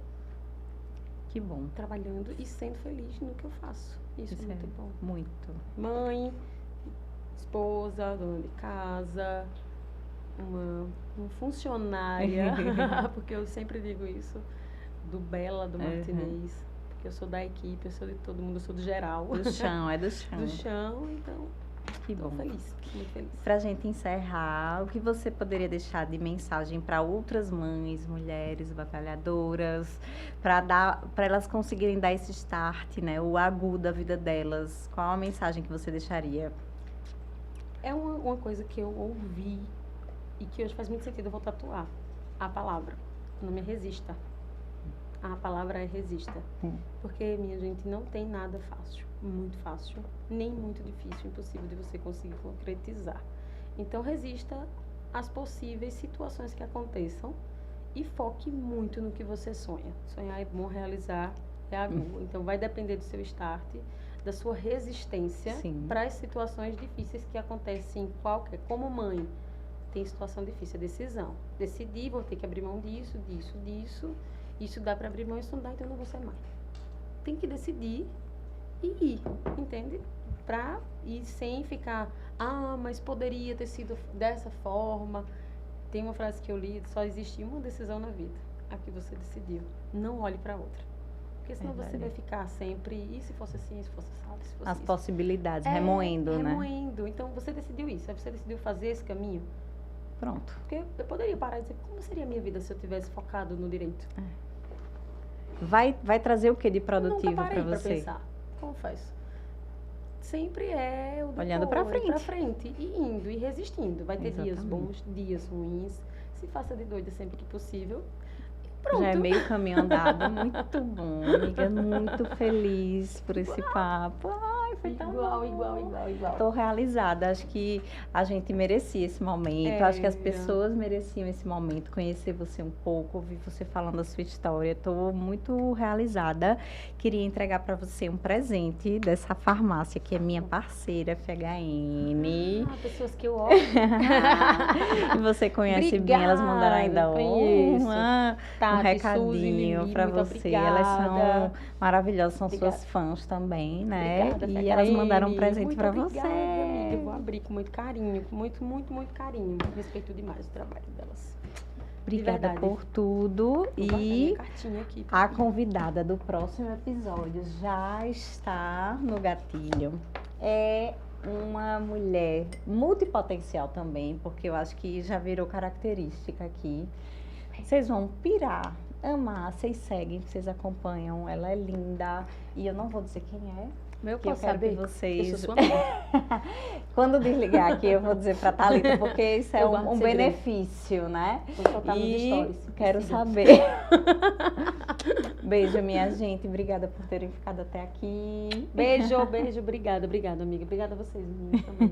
A: Que bom.
B: Trabalhando e sendo feliz no que eu faço. Isso é muito bom.
A: Muito.
B: Mãe, esposa, dona de casa, uma funcionária, porque eu sempre digo isso, do Bela, do Martinez, porque eu sou da equipe, eu sou de todo mundo, eu sou do geral.
A: Do chão, do chão.
B: Do chão, então...
A: Que bom.
B: Feliz, muito feliz.
A: Pra gente encerrar, o que você poderia deixar de mensagem para outras mães, mulheres batalhadoras, para elas conseguirem dar esse start, né? O agudo da vida delas. Qual a mensagem que você deixaria?
B: É uma coisa que eu ouvi e que hoje faz muito sentido, eu vou tatuar. A palavra. O nome é resista. A palavra é resista. Porque, minha gente, não tem nada fácil. Muito fácil, nem muito difícil, impossível de você conseguir concretizar. Então, resista às possíveis situações que aconteçam e foque muito no que você sonha. Sonhar é bom, realizar é agudo. Então, vai depender do seu start, da sua resistência para as situações difíceis que acontecem como mãe. Tem situação difícil, é decisão. Decidir, vou ter que abrir mão disso. Isso dá para abrir mão, isso não dá, então eu não vou ser mãe. Tem que decidir e ir, entende? Pra ir sem ficar, mas poderia ter sido dessa forma. Tem uma frase que eu li, só existe uma decisão na vida, a que você decidiu. Não olhe para outra. Porque senão você vai ficar sempre, e se fosse assim, se fosse assado, se fosse
A: as
B: isso.
A: Possibilidades, remoendo, né?
B: Remoendo. Então, você decidiu isso, aí você decidiu fazer esse caminho.
A: Pronto.
B: Porque eu poderia parar e dizer, como seria a minha vida se eu tivesse focado no direito?
A: Vai trazer o que de produtivo para você?
B: Pra pensar. Confesso. Sempre é o
A: olhando para
B: frente e indo e resistindo. Vai ter dias bons, dias ruins. Se faça de doida sempre que possível. Pronto.
A: Já é meio caminho andado. Muito bom, amiga. Muito feliz por esse papo. Ai, foi tão
B: igual.
A: Tô realizada. Acho que a gente merecia esse momento. Acho que as pessoas mereciam esse momento. Conhecer você um pouco, ouvir você falando a sua história. Tô muito realizada. Queria entregar para você um presente dessa farmácia, que é minha parceira, FHN.
B: Pessoas que eu olho.
A: Você conhece bem, elas mandaram ainda um recadinho para você.
B: Obrigada.
A: Elas são maravilhosas, são suas fãs também, né?
B: Obrigada,
A: e elas mandaram um presente para você.
B: Amiga. Eu vou abrir com muito carinho, com muito carinho. Respeito demais o trabalho delas.
A: Obrigada por tudo. E a convidada do próximo episódio já está no gatilho. É uma mulher multipotencial também, porque eu acho que já virou característica aqui. Vocês vão pirar, amar, vocês seguem, vocês acompanham, ela é linda. E eu não vou dizer quem é,
B: Meu,
A: Que eu
B: posso
A: quero que
B: saber?
A: vocês...
B: Eu sou sua amiga.
A: Quando desligar aqui, eu vou dizer para Thalita, porque isso é
B: Eu guardo
A: um
B: segredo.
A: benefício, né?
B: Vou soltar nos
A: E
B: stories.
A: quero
B: Sigam.
A: saber. Beijo, minha gente. Obrigada por terem ficado até aqui.
B: Beijo, beijo. Obrigada, amiga. Obrigada a vocês, meninas, também.